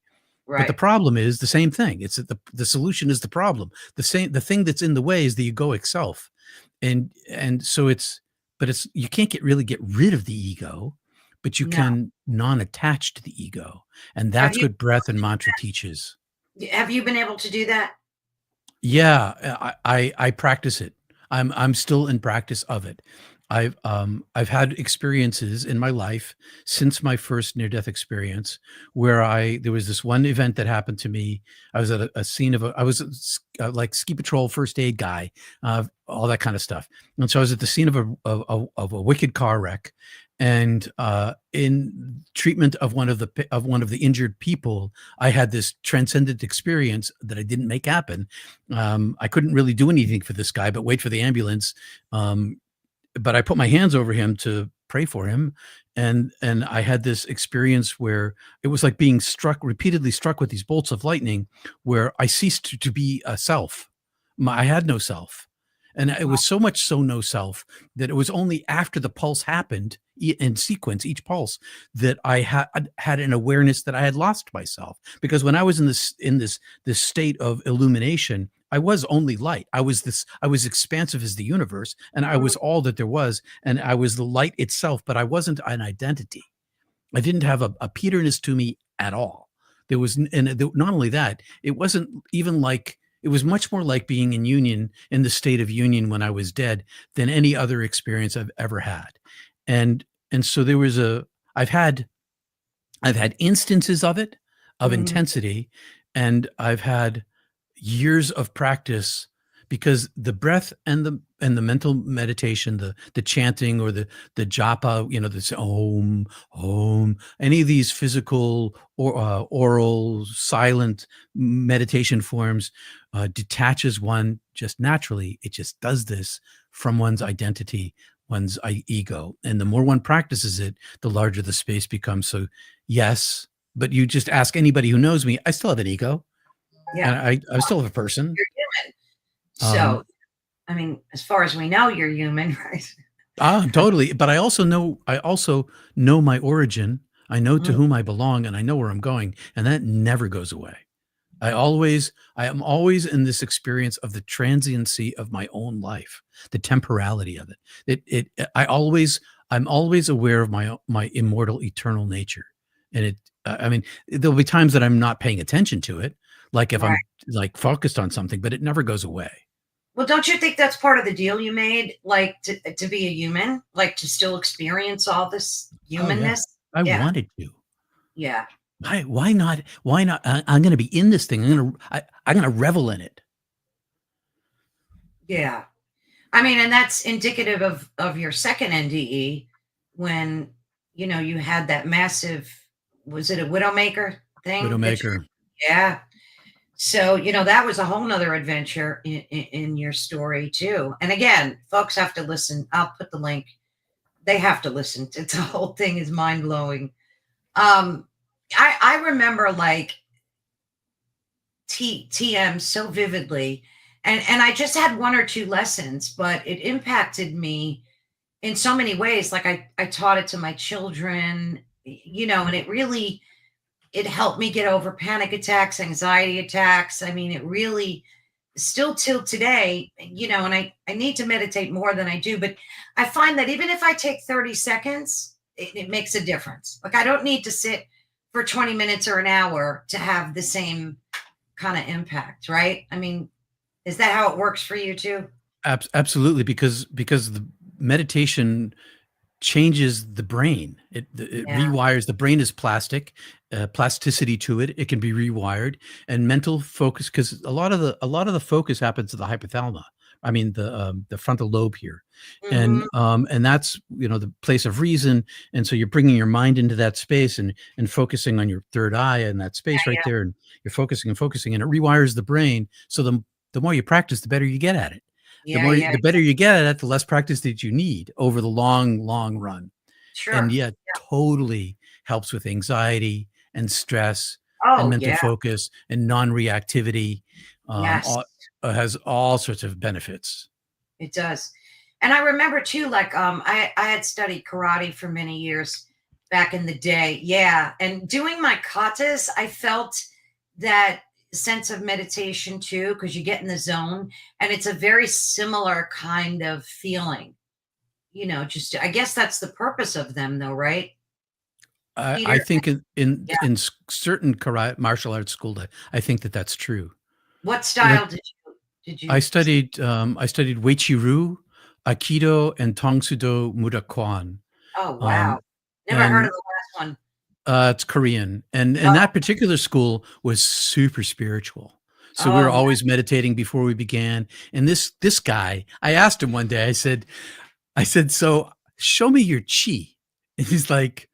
Right. But the problem is the same thing. It's that the solution is the problem. The thing that's in the way is the egoic self. And so you can't really get rid of the ego, but you can non-attach to the ego. And that's what breath and mantra teaches. Have you been able to do that? Yeah, I practice it. I'm still in practice of it. I've had experiences in my life since my first near-death experience where there was this one event that happened to me. I was at a scene of I was like ski patrol first aid guy, all that kind of stuff. And so I was at the scene of a wicked car wreck, and in treatment of one of the injured people, I had this transcendent experience that I didn't make happen. I couldn't really do anything for this guy but wait for the ambulance. But I put my hands over him to pray for him, and I had this experience where it was like being repeatedly struck with these bolts of lightning, where I ceased to be a self. I had no self, and it was so much so no self that it was only after the pulse happened in sequence, each pulse, that I had an awareness that I had lost myself. Because when I was in this state of illumination, I was only light. I was expansive as the universe, and I was all that there was, and I was the light itself, but I wasn't an identity. I didn't have a Peterness to me at all. There was, not only that, it wasn't even like, it was much more like being in union, in the state of union when I was dead, than any other experience I've ever had. And so there was I've had instances of it, of intensity, and I've had years of practice, because the breath and the mental meditation, the chanting or the japa, this om, any of these physical or oral silent meditation forms detaches one just naturally. It just does this from one's identity, one's ego. And the more one practices it, the larger the space becomes. So yes, but you just ask anybody who knows me, I still have an ego. Yeah. And I still have a person. You're human. So, I mean, as far as we know, you're human, right? Totally. But I also know my origin. I know to whom I belong, and I know where I'm going, and that never goes away. I am always in this experience of the transiency of my own life, the temporality of it. I'm always aware of my immortal, eternal nature. And I mean, there'll be times that I'm not paying attention to it, like if I'm like focused on something, but it never goes away. Well, don't you think that's part of the deal you made, like to be a human, like to still experience all this humanness? I wanted to. Yeah. Why not? Why not? I'm going to be in this thing. I'm going to revel in it. Yeah. I mean, and that's indicative of your second NDE, when, you had that massive, was it a Widowmaker thing? Widowmaker. Yeah. So, that was a whole nother adventure in your story too. And again, folks have to listen. I'll put the link. They have to listen. The whole thing is mind blowing. I remember like TM so vividly, and I just had one or two lessons, but it impacted me in so many ways. Like I taught it to my children, and it helped me get over panic attacks, anxiety attacks. I mean, it really still till today, and I need to meditate more than I do, but I find that even if I take 30 seconds, it makes a difference. Like I don't need to sit for 20 minutes or an hour to have the same kind of impact, right? I mean, is that how it works for you too? Absolutely, because the meditation changes the brain. It rewires. The brain is plastic, plasticity to it. It can be rewired, and mental focus, because a lot of the focus happens to the hypothalamus. I mean, the frontal lobe here, and that's the place of reason. And so you're bringing your mind into that space and focusing on your third eye in that space there, and you're focusing, and it rewires the brain. So the more you practice, the better you get at it. The better you get at it, the less practice that you need over the long run. Sure. And yet, totally helps with anxiety and stress and mental focus and non-reactivity. Has all sorts of benefits. It does. And I remember too, like I had studied karate for many years back in the day. Yeah. And doing my katas, I felt that sense of meditation too, because you get in the zone, and it's a very similar kind of feeling. I guess that's the purpose of them though, right? I think in certain karate martial arts schools, I think that's true. What style did you? I studied Weichi-Ryu, Aikido and Tong Sudo Murakwan. Oh, wow. Never heard And of the last one. it's Korean, and Oh, that particular school was super spiritual. So we were oh, always meditating before we began. And this guy, I asked him one day. I said, so show me your chi. And he's like,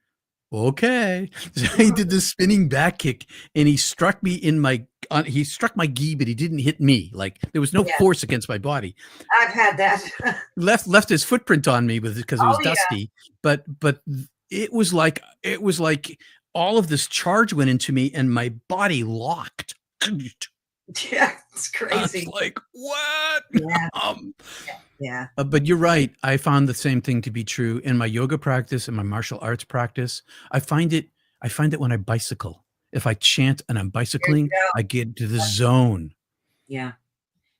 okay. So he did this spinning back kick, and he struck me in my. He struck my gi, but he didn't hit me. Like there was no yeah, force against my body. I've had that. Left his footprint on me with because it was Oh, yeah. dusty, but it was like all of this charge went into me and my body locked. Yeah, it's I was crazy. like, what? Yeah, um, yeah. but you're right. I found the same thing to be true in my yoga practice and my martial arts practice. I find it when I bicycle. If I chant and I'm There you bicycling, go. I get into the zone. Yeah.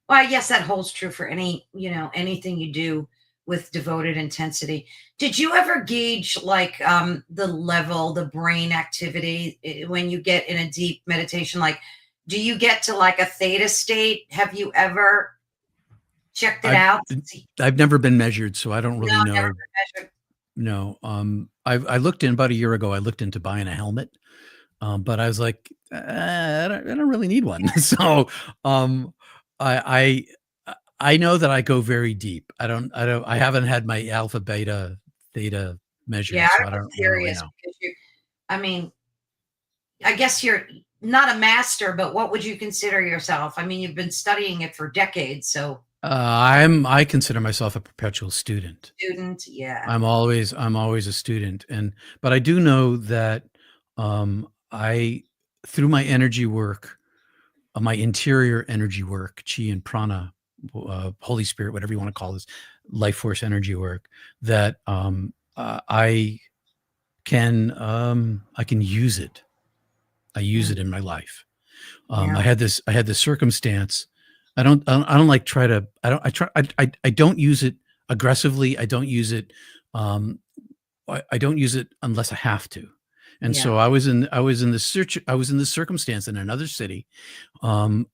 Well, I guess that holds true for anything you do with devoted intensity. Did you ever gauge like the level, the brain activity when you get in a deep meditation? Like, do you get to like a theta state? Have you ever checked it I've out? I've never been measured, so I don't No, really never know. been measured. No, I looked in about a year ago. I looked into buying a helmet, but I was like, I don't really need one. So, um, I I know that I go very deep. I haven't had my alpha, beta, theta Yeah, measured, I so was I don't really curious know. because I mean, I guess you're not a master, but what would you consider yourself? I mean, you've been studying it for decades, so I consider myself a perpetual student. student, yeah. I'm always a student, but I do know that I through my energy work, my interior energy work, chi and prana, Holy Spirit, whatever you want to call this, life force energy work, that I can use it. I use Mm, it in my life. yeah. I had this circumstance. I don't like try to. I don't use it aggressively. I don't use it. Um, I don't use it unless I have to. And Yeah. so I was in this circumstance in another city,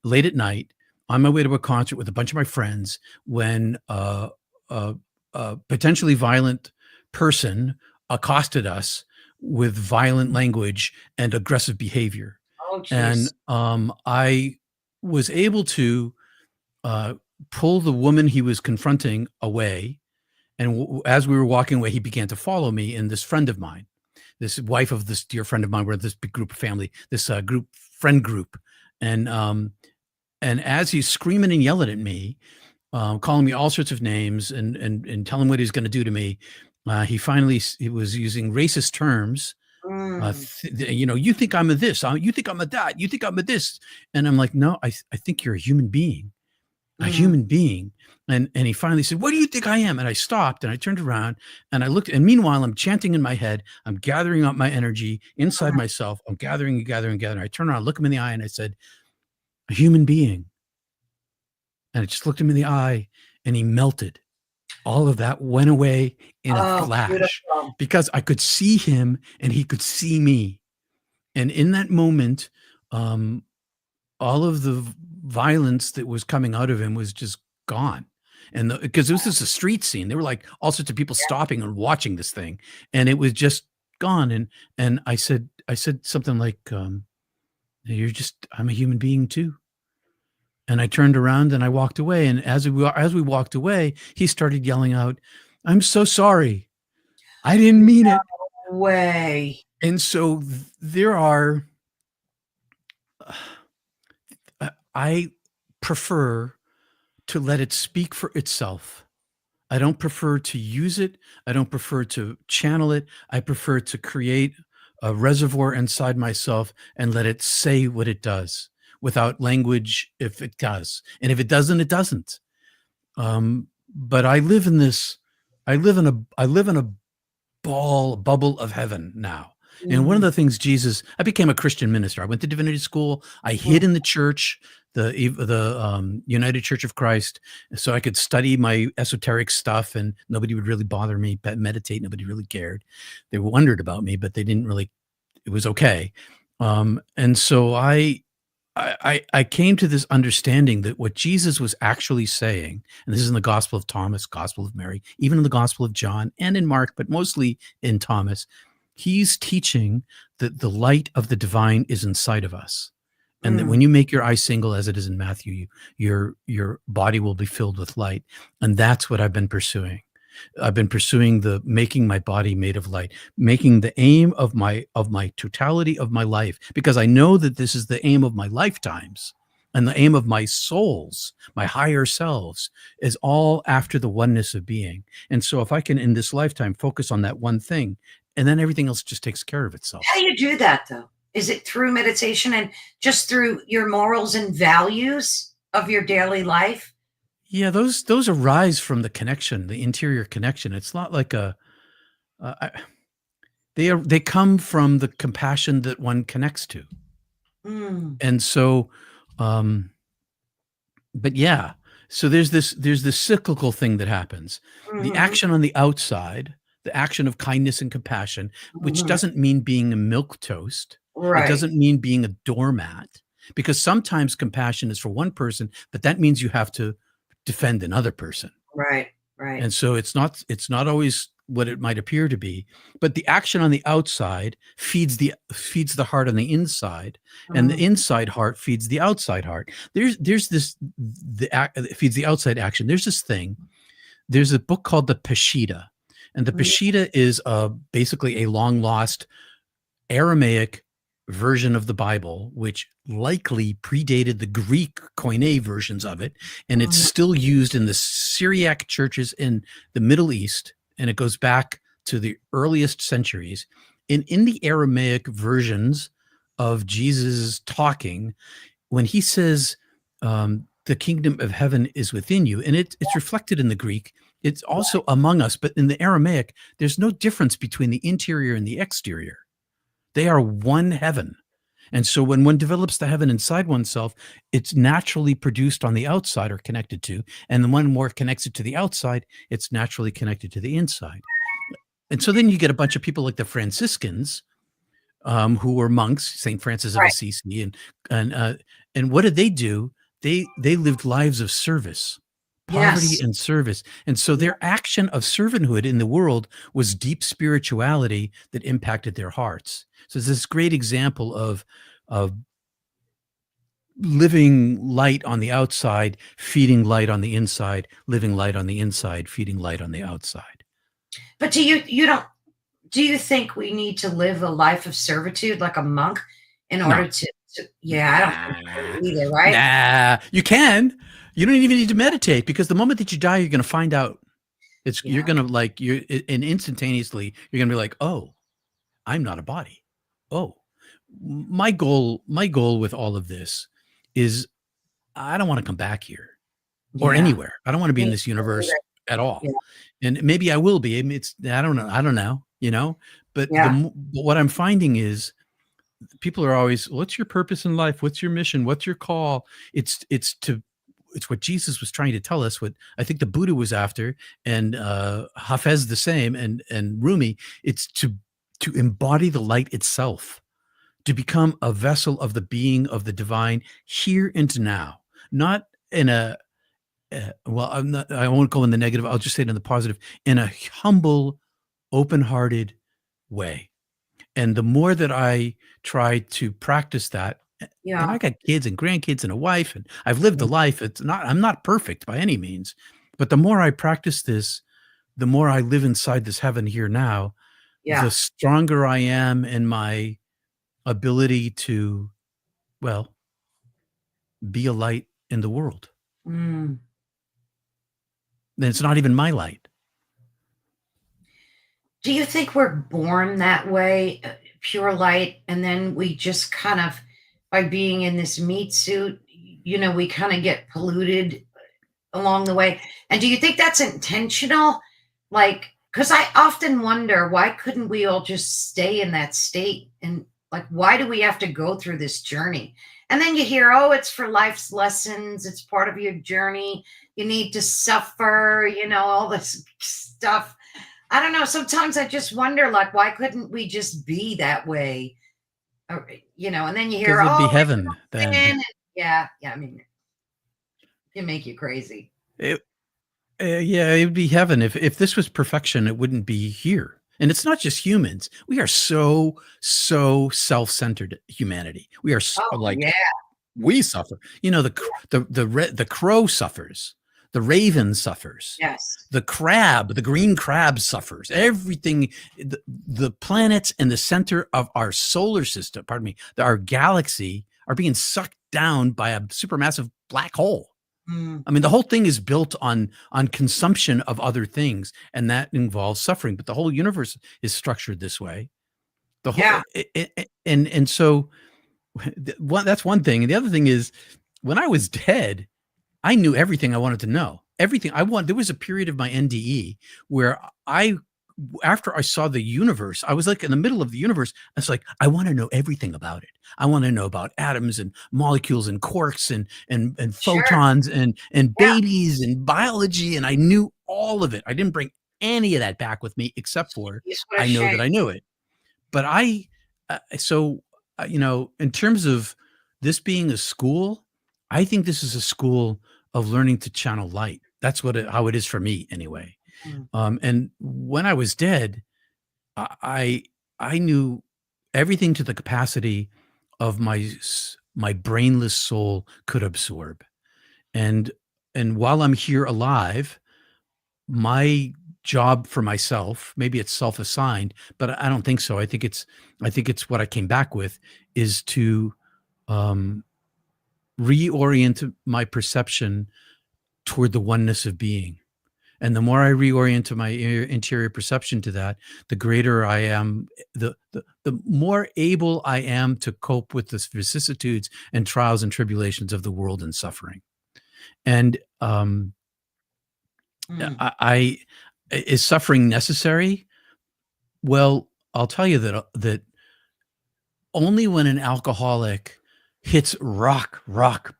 late at night, on my way to a concert with a bunch of my friends, when a potentially violent person accosted us with violent language and aggressive behavior. Oh, And jeez. I was able to uh, pull the woman he was confronting away. And as we were walking away, he began to follow me and this friend of mine, this wife of this dear friend of mine. We're this big group of family, this friend group. And as he's screaming and yelling at me, calling me all sorts of names and telling what he's going to do to me, he was using racist terms. Mm, You think I'm a this, you think I'm a that, you think I'm a this. And I'm like, no, I think you're a human being, a mm, human being. And he finally said, what do you think I am? And I stopped and I turned around and I looked, and meanwhile I'm chanting in my head, I'm gathering up my energy inside mhm. myself. I'm gathering and gathering and gathering. I turned around, look him in the eye, and I said, a human being. And I just looked him in the eye, and he melted. All of that went away in a Oh, flash beautiful. because I could see him and he could see me. And in that moment, um, all of the violence that was coming out of him was just gone. And because this is a street scene, there were like all sorts of people Yeah. stopping and watching this thing, and it was just gone. And I said something like, I'm a human being too. And I turned around and I walked away. And as we walked away, he started yelling out, I'm so sorry. I didn't mean it. Way. And so there are, I prefer to let it speak for itself. I don't prefer to use it. I don't prefer to channel it. I prefer to create a reservoir inside myself and let it say what it does without language if it does. And if it doesn't, it doesn't. But I live in a bubble of heaven now. And one of Mhm. the things I became a Christian minister. I went to divinity school. I Mm, hid in the church, the United Church of Christ, so I could study my esoteric stuff, and nobody would really bother me. Meditate, nobody really cared. They wondered about me, but they didn't really. It was okay. And so I I came to this understanding that what Jesus was actually saying, and this is in the Gospel of Thomas, Gospel of Mary, even in the Gospel of John and in Mark, but mostly in Thomas, he's teaching that the light of the divine is inside of us. And that Mm, when you make your eye single, as it is in Matthew, your body will be filled with light. And that's what I've been pursuing. I've been pursuing the making my body made of light, making the aim of my totality of my life, because I know that this is the aim of my lifetimes, and the aim of my souls, my higher selves, is all after the oneness of being. And so if I can in this lifetime focus on that one thing, and then everything else just takes care of itself. how do you do that though? Is it through meditation and just through your morals and values of your daily life? Yeah, those arise from the connection, the interior connection. It's not like they come from the compassion that one connects to. Mm, And so, um, but yeah, so there's this cyclical thing that happens. The mhm, action on the outside, the action of kindness and compassion, which mhm. doesn't mean being a milk toast. It Right, doesn't mean being a doormat, because sometimes compassion is for one person, but that means you have to defend another person. right, right. And so it's not always what it might appear to be, but the action on the outside feeds the heart on the inside, and the Mhm, inside heart feeds the outside heart. There's this it feeds the outside action. There's this thing. There's a book called the Peshitta, and the mhm, Peshitta is basically a long lost Aramaic version of the Bible, which likely predated the Greek Koine versions of it, and it's mhm. still used in the Syriac churches in the Middle East, and it goes back to the earliest centuries. In the Aramaic versions of Jesus talking, when he says, "The kingdom of heaven is within you," and it's reflected in the Greek. It's also among us, but in the Aramaic, there's no difference between the interior and the exterior. They are one heaven. And so when one develops the heaven inside oneself, it's naturally produced on the outside or connected to. And the one more connects it to the outside, it's naturally connected to the inside. And so then you get a bunch of people like the Franciscans, who were monks, St. Francis of Right. Assisi, and and what did they do? They lived lives of service, poverty Yes. and service, and so Yeah. their action of servanthood in the world was deep spirituality that impacted their hearts. So it's this great example of living light on the outside, feeding light on the inside, living light on the inside, feeding light on the outside. But you don't do you think we need to live a life of servitude like a monk in No. order to yeah, I don't think Nah, so either, right? nah. You can. You don't even need to meditate, because the moment that you die, you're going to find out. You're Yeah. going to like and instantaneously you're going to be like, oh, I'm not a body. Oh, my goal with all of this is I don't want to come back here or Yeah. anywhere. I don't want to be in Me this universe either. at Yeah. all. And maybe I will be. I mean, I don't know. I don't know. But Yeah. but what I'm finding is people are always, what's your purpose in life? What's your mission? What's your call? It's what Jesus was trying to tell us, what I think the Buddha was after, and Hafez the same, and Rumi. It's to embody the light itself, to become a vessel of the being of the divine here and now, not in well, I won't go in the negative. I'll just say it in the positive, in a humble, open-hearted way. And the more that I try to practice that, and Yeah. I got kids and grandkids and a wife, and I've lived a life. I'm not perfect by any means, but the more I practice this, the more I live inside this heaven here now, the Yeah. stronger I am in my ability to, well, be a light in the world. Mm. And it's not even my light. Do you think we're born that way, pure light, and then we just kind of, by being in this meat suit, we kind of get polluted along the way? And do you think that's intentional? Like, because I often wonder, why couldn't we all just stay in that state? And like, why do we have to go through this journey? And then you hear, oh, it's for life's lessons, it's part of your journey. You need to suffer, all this stuff. I don't know. Sometimes I just wonder, like, why couldn't we just be that way? and then you hear, Because it'd be oh, heaven sin. then. Yeah. I mean, it can make you crazy. Yeah, it would be heaven. If this was perfection, it wouldn't be here. And it's not just humans. We are so self-centered humanity. We are Oh, like, yeah. we suffer. The crow suffers. The raven suffers. Yes. The green crab suffers. Everything, the planets in the center of our solar system, pardon me, our galaxy are being sucked down by a supermassive black hole. I mean, the whole thing is built on consumption of other things, and that involves suffering. But the whole universe is structured this way. The whole, and so that's one thing. And the other thing is, when I was dead, I knew everything I wanted to know. Everything I want. There was a period of my NDE where after I saw the universe, I was like in the middle of the universe. I was like, I want to know everything about it. I want to know about atoms and molecules and quarks and photons and babies and biology. And I knew all of it. I didn't bring any of that back with me, except for I know that I knew it. But in terms of this being a school, I think this is a school of learning to channel light. That's how it is for me anyway. And when I was dead, I knew everything to the capacity of my brainless soul could absorb. And while I'm here alive, my job for myself, maybe it's self-assigned, but I don't think so. I think it's what I came back with, is to reorient my perception toward the oneness of being. And the more I reorient my interior perception to that, the greater I am, the more able I am to cope with the vicissitudes and trials and tribulations of the world and suffering. And is suffering necessary? Well, I'll tell you that only when an alcoholic hits rock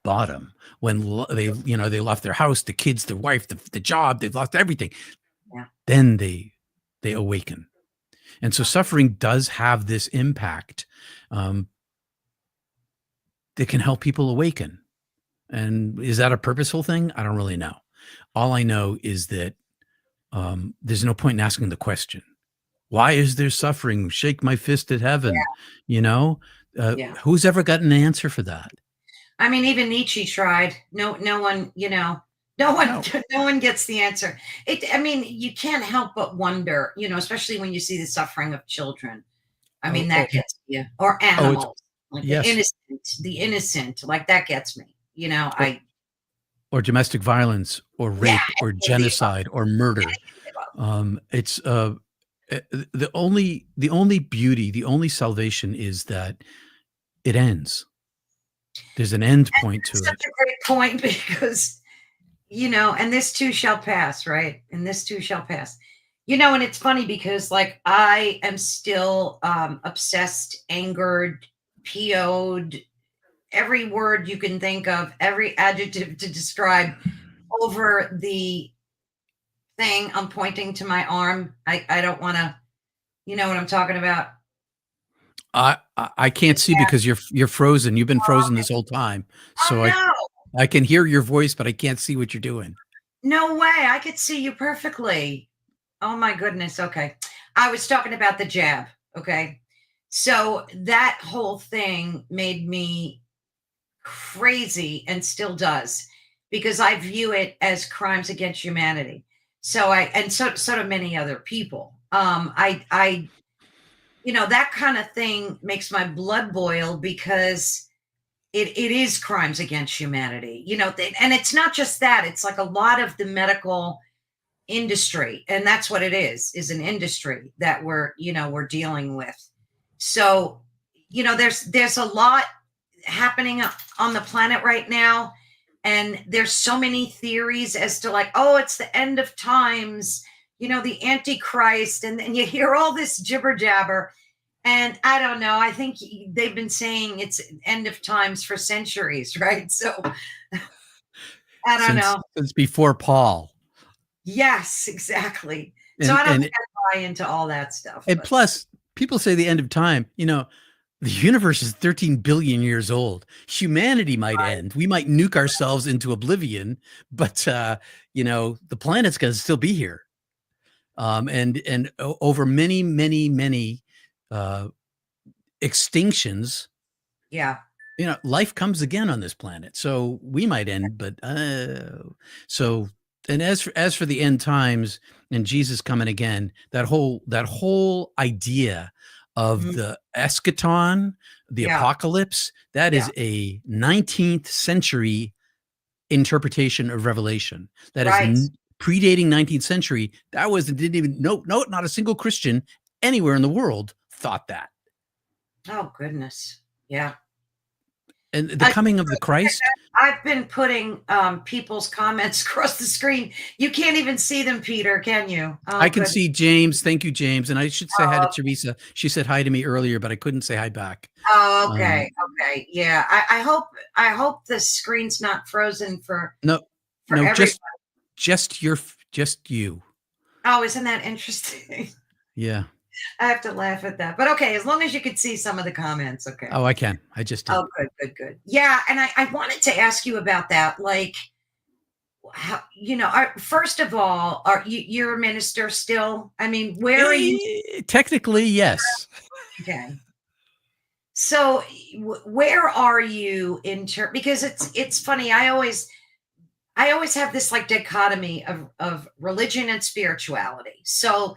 bottom, when they left their house, the kids, the wife, the job, they've lost everything, then they awaken. And so suffering does have this impact that can help people awaken. And is that a purposeful thing? I don't really know. All I know is that there's no point in asking the question, why is there suffering? Shake my fist at heaven. Who's ever got an answer for that? I mean, even Nietzsche tried. No one gets the answer. I mean, you can't help but wonder, especially when you see the suffering of children. I mean, that gets you. Or animals, like the innocent, like that gets me. Or domestic violence, or rape, or genocide, or murder. It's the only beauty, the only salvation is that it ends. There's an end point to it. Such a great point, because and this too shall pass, right? And this too shall pass. And it's funny because, like, I am still obsessed, angered, PO'd, every word you can think of, every adjective to describe, over the thing I'm pointing to my arm. I don't want to, you know what I'm talking about? I can't see because you're frozen. You've been frozen this whole time. So I can hear your voice, but I can't see what you're doing. No way. I could see you perfectly. Oh my goodness. Okay. I was talking about the jab. Okay. So that whole thing made me crazy, and still does, because I view it as crimes against humanity. So so do many other people. That kind of thing makes my blood boil, because it is crimes against humanity, and it's not just that. It's like a lot of the medical industry, and that's what it is an industry that we're dealing with. So, there's a lot happening on the planet right now, and there's so many theories as to, like, oh, it's the end of times, the Antichrist, and then you hear all this jibber jabber. And I don't know. I think they've been saying it's end of times for centuries, right? So I don't know. Since before Paul. Yes, exactly. So I don't think I buy into all that stuff. And plus, people say the end of time. The universe is 13 billion years old. Humanity might Right. end. We might nuke ourselves into oblivion, but the planet's going to still be here. And over many, many, many extinctions, Yeah. life comes again on this planet. So we might end, but so. And as for the end times and Jesus coming again, that whole idea of Mhm. the eschaton, the Yeah. apocalypse, that Yeah. is a 19th century interpretation of Revelation. That is Right. predating 19th century. That was didn't even no, not a single Christian anywhere in the world thought that. Oh, goodness. Yeah. And the coming of the Christ. I've been putting people's comments across the screen. You can't even see them, Peter, can you? Oh, I can good. see James. Thank you, James. And I should say hi to Oh, Teresa. She said hi to me earlier, but I couldn't say hi back. oh, Um, okay. Okay. Yeah. I hope the screen's not frozen for no, no, everybody. just you. Oh, isn't that interesting? Yeah. I have to laugh at that. But okay, as long as you could see some of the comments, okay. Oh, I can. I just did. Oh, good, good, good. Yeah, and I wanted to ask you about that. Like, how, first of all, you're a minister still? I mean, where are you? Technically, yes. Okay. So, where are you in term? Because it's funny. I always have this like dichotomy of religion and spirituality. So,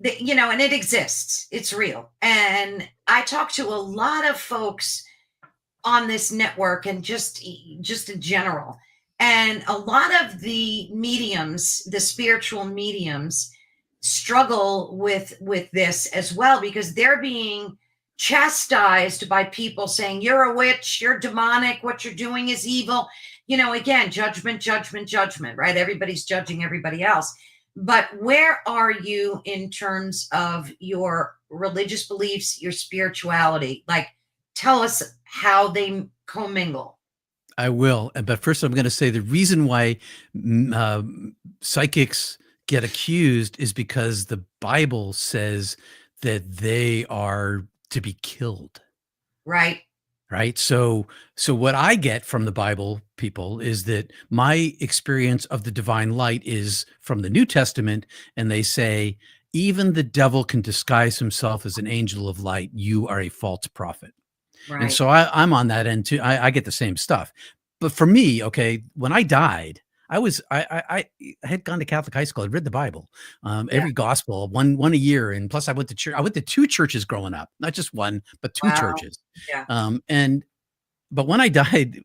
and it exists. It's real. And I talk to a lot of folks on this network and just in general. And a lot of the mediums, the spiritual mediums, struggle with this as well because they're being chastised by people saying you're a witch, you're demonic, what you're doing is evil. Again, judgment, judgment, judgment, right? Everybody's judging everybody else. But where are you in terms of your religious beliefs, your spirituality? Like, tell us how they commingle. I will. But first, I'm going to say the reason why psychics get accused is because the Bible says that they are to be killed. Right. Right. So what I get from the Bible, people, is that my experience of the divine light is from the New Testament. And they say, even the devil can disguise himself as an angel of light. You are a false prophet. And Right. so I'm on that end too. I get the same stuff. But for me, okay, when I died, I had gone to Catholic high school. I'd read the Bible, Yeah. every gospel, one a year, and plus I went to church. I went to two churches growing up, not just one, but two Wow. churches. Yeah. But when I died,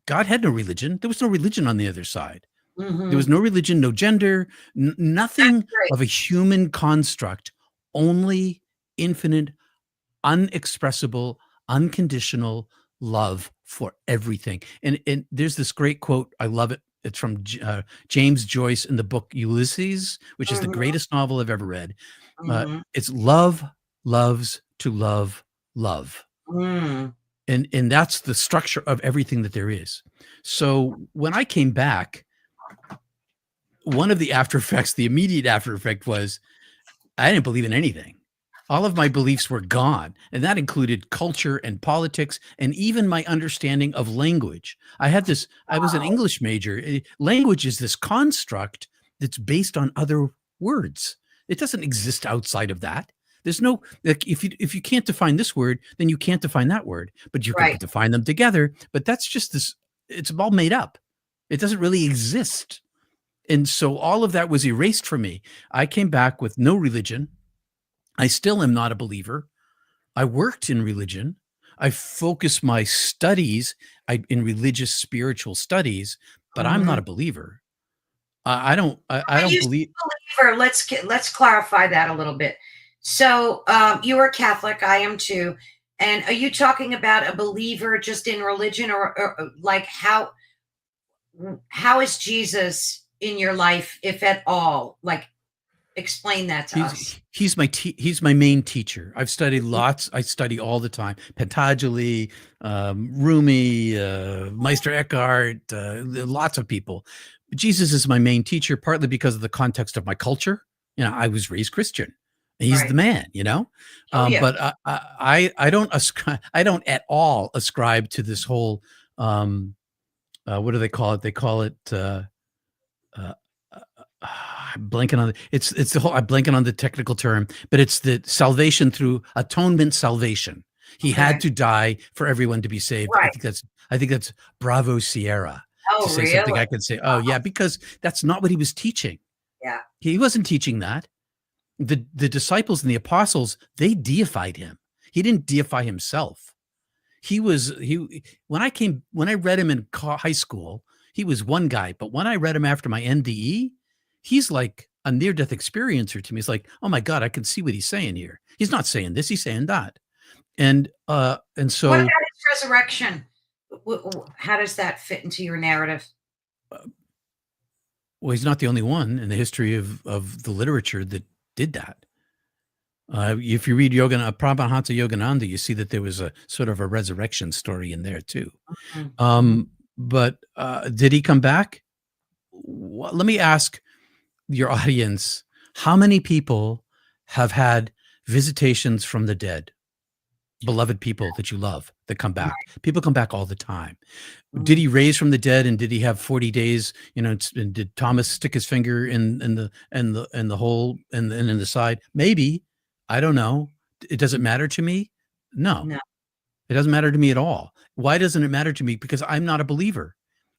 God had no religion. There was no religion on the other side. There was Mhm. no religion, no gender, nothing Great. of a human construct. Only infinite, unexpressible, unconditional love for everything. And there's this great quote. I love it. It's from James Joyce in the book Ulysses, which is the Mhm. greatest novel I've ever read. Mhm. It's love loves to love love. Mm. And that's the structure of everything that there is. So when I came back, one of the after effects, the immediate after effect was I didn't believe in anything. All of my beliefs were gone, and that included culture and politics and even my understanding of language. I was an Wow. English major. Language is this construct that's based on other words. It doesn't exist outside of that. There's no like if you can't define this word, then you can't define that word, but you can Right. define them together, but that's just this it's all made up. It doesn't really exist. And so all of that was erased from me. I came back with no religion. I still am not a believer. I worked in religion. I focused my studies in religious spiritual studies, but I'm not Mhm. a believer. I When don't you say believe. believer, let's clarify that a little bit. So, you are Catholic, I am too. And are you talking about a believer just in religion or like how is Jesus in your life, if at all? Like, explain that to us. He's my main teacher. I've studied lots. I study all the time. Patanjali, Rumi, Meister Eckhart, lots of people. Jesus is my main teacher, partly because of the context of my culture. I was raised Christian. He's the Right. man, you know? Oh, yeah. But I don't ascribe, I don't at all ascribe to this whole, what do they call it? They call it, uh, I'm blanking on it's the whole, I'm blanking on the technical term, but it's the salvation through atonement salvation. He had Okay. to die for everyone to be saved. Right. I think that's Bravo Sierra to Oh, say something really? I could say, oh yeah, because that's not what he was teaching. Yeah. He wasn't teaching that. The disciples and the apostles, they deified him. He didn't deify himself. He when I read him in high school, he was one guy, but when I read him after my NDE, he's like a near death experiencer to me. It's like, oh my God, I can see what he's saying here. He's not saying this, he's saying that. And What about so his resurrection? How does that fit into your narrative? well, he's not the only one in the history of the literature that did that. If you read Paramahansa Yogananda, you see that there was a sort of a resurrection story in there too. Mhm. But did he come back? Let me ask your audience, how many people have had visitations from the dead? Beloved people that you love that come back. People come back all the time. Did he raise from the dead, and did he have 40 days, and did Thomas stick his finger in the hole and in the side? Maybe. I don't know. It doesn't matter to me. No, No. it doesn't matter to me at all. Why doesn't it matter to me? Because I'm not a believer.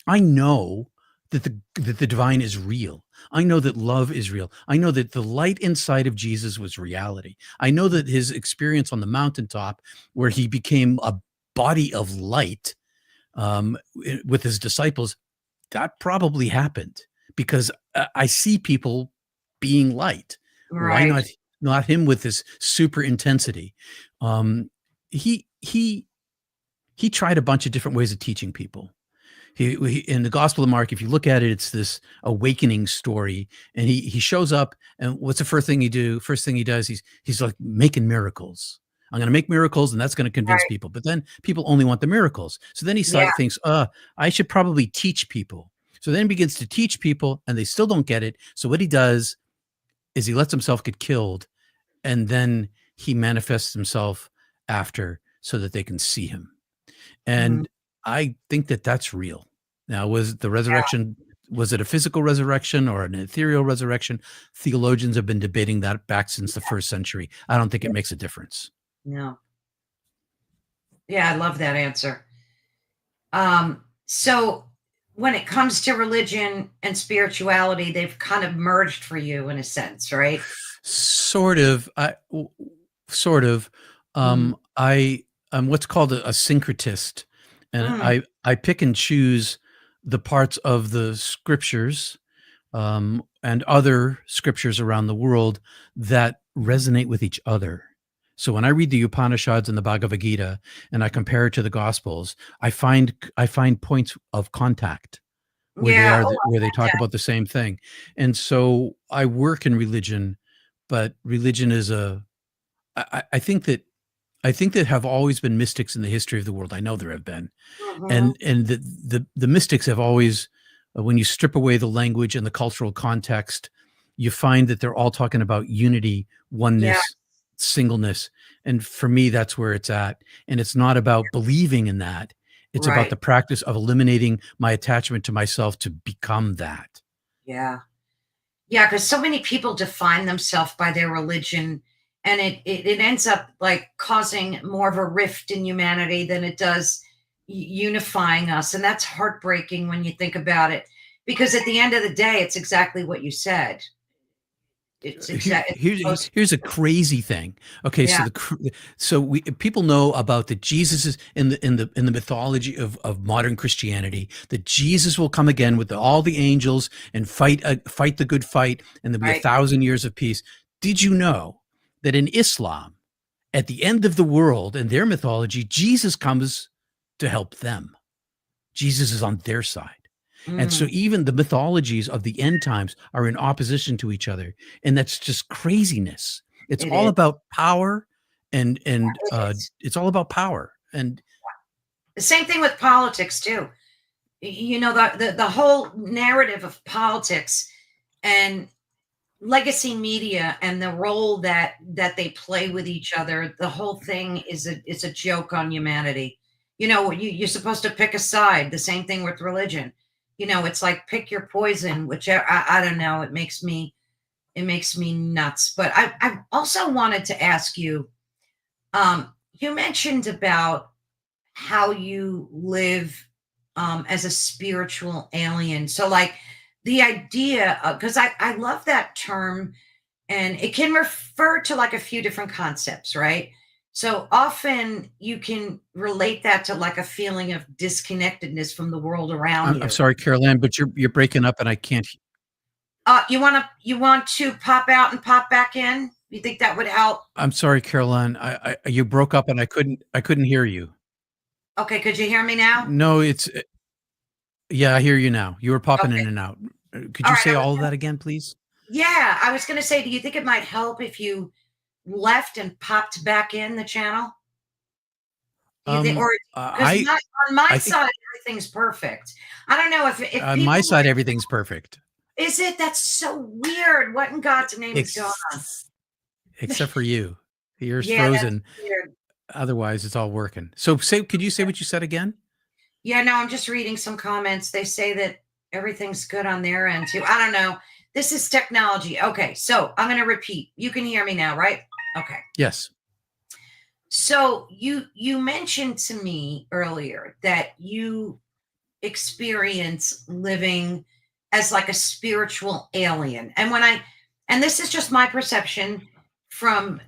I know that the divine is real. I know that love is real. I know that the light inside of Jesus was reality. I know that his experience on the mountaintop, where he became a body of light, with his disciples, that probably happened because I see people being light. Why Right. not him with this super intensity? Um, he tried a bunch of different ways of teaching people. He in the Gospel of Mark, if you look at it, it's this awakening story, and he shows up, and what's the first thing he do? First thing he does, he's like making miracles. I'm going to make miracles, and that's going to convince Right. people. But then people only want the miracles. So then he Yeah. thinks, I should probably teach people. So then he begins to teach people, and they still don't get it. So what he does is he lets himself get killed, and then he manifests himself after so that they can see him. Mhm. And I think that that's real. Now, was the Yeah. resurrection, was it a physical resurrection or an ethereal resurrection? Theologians have been debating that back since the first century. I don't think it makes a difference. No. Yeah, I love that answer. So when it comes to religion and spirituality, they've kind of merged for you in a sense, right? Sort of. Sort of. Mm. I'm what's called a syncretist, and Mm. I pick and choose the parts of the scriptures, and other scriptures around the world that resonate with each other. So when I read the Upanishads and the Bhagavad Gita and I compare it to the Gospels, I find points of contact Yeah. Oh, where they I talk about the same thing. And so I work in religion, but religion is I think that have always been mystics in the history of the world. I know there have been, Mhm. and the mystics have always, when you strip away the language and the cultural context, you find that they're all talking about unity, Yeah. oneness, singleness. And for me, that's where it's at. And it's not about believing in that. It's about Right. the practice of eliminating my attachment to myself to become that. Yeah. Yeah, because so many people define themselves by their religion, and it ends up like causing more of a rift in humanity than it does unifying us. And that's heartbreaking when you think about it. Because at the end of the day, it's exactly what you said. It's exactly Here's a crazy thing. Okay, yeah, so we people know about that Jesus is in the mythology of modern Christianity, that Jesus will come again with all the angels and fight the good fight, and there'll be right. 1,000 years of peace. Did you know that in Islam, at the end of the world in their mythology, Jesus comes to help them? Jesus is on their side. And so Mm, even the mythologies of the end times are in opposition to each other. And that's just craziness. It's it all is. about power, and It is. it's all about power. And The same thing with politics too. You know, the whole narrative of politics and legacy media and the role that they play with each other, the whole thing is a joke on humanity. You're supposed to pick a side. The same thing with religion. It's like pick your poison, which I don't know. It makes me nuts. But I also wanted to ask you. You mentioned about how you live as a spiritual alien. So, like the idea, because I love that term, and it can refer to like a few different concepts, right? So often you can relate that to like a feeling of disconnectedness from the world around I'm you. sorry, Carol Ann, but you're breaking up and I can't. You want to pop out and pop back in? You think that would help? I'm sorry, Carol Ann. You broke up and I couldn't hear you. Okay, could you hear me now? No, yeah, I hear you now. You were popping Okay. in and out. Could All you right. say all of that again, please? Yeah, I was going to say, do you think it might help if you left and popped back in the channel? Do you think, or because I on my I think side everything's perfect. I don't know if on my people side everything's perfect. is it? That's so weird. What in God's name is going on? Except for you. Yours Yeah, that's frozen. weird. Otherwise, it's all working. So could you say what you said again? Yeah, no, I'm just reading some comments. They say that everything's good on their end too. I don't know. This is technology. Okay, so I'm going to repeat. You can hear me now, right? Okay. Yes. So you mentioned to me earlier that you experience living as like a spiritual alien. And this is just my perception from,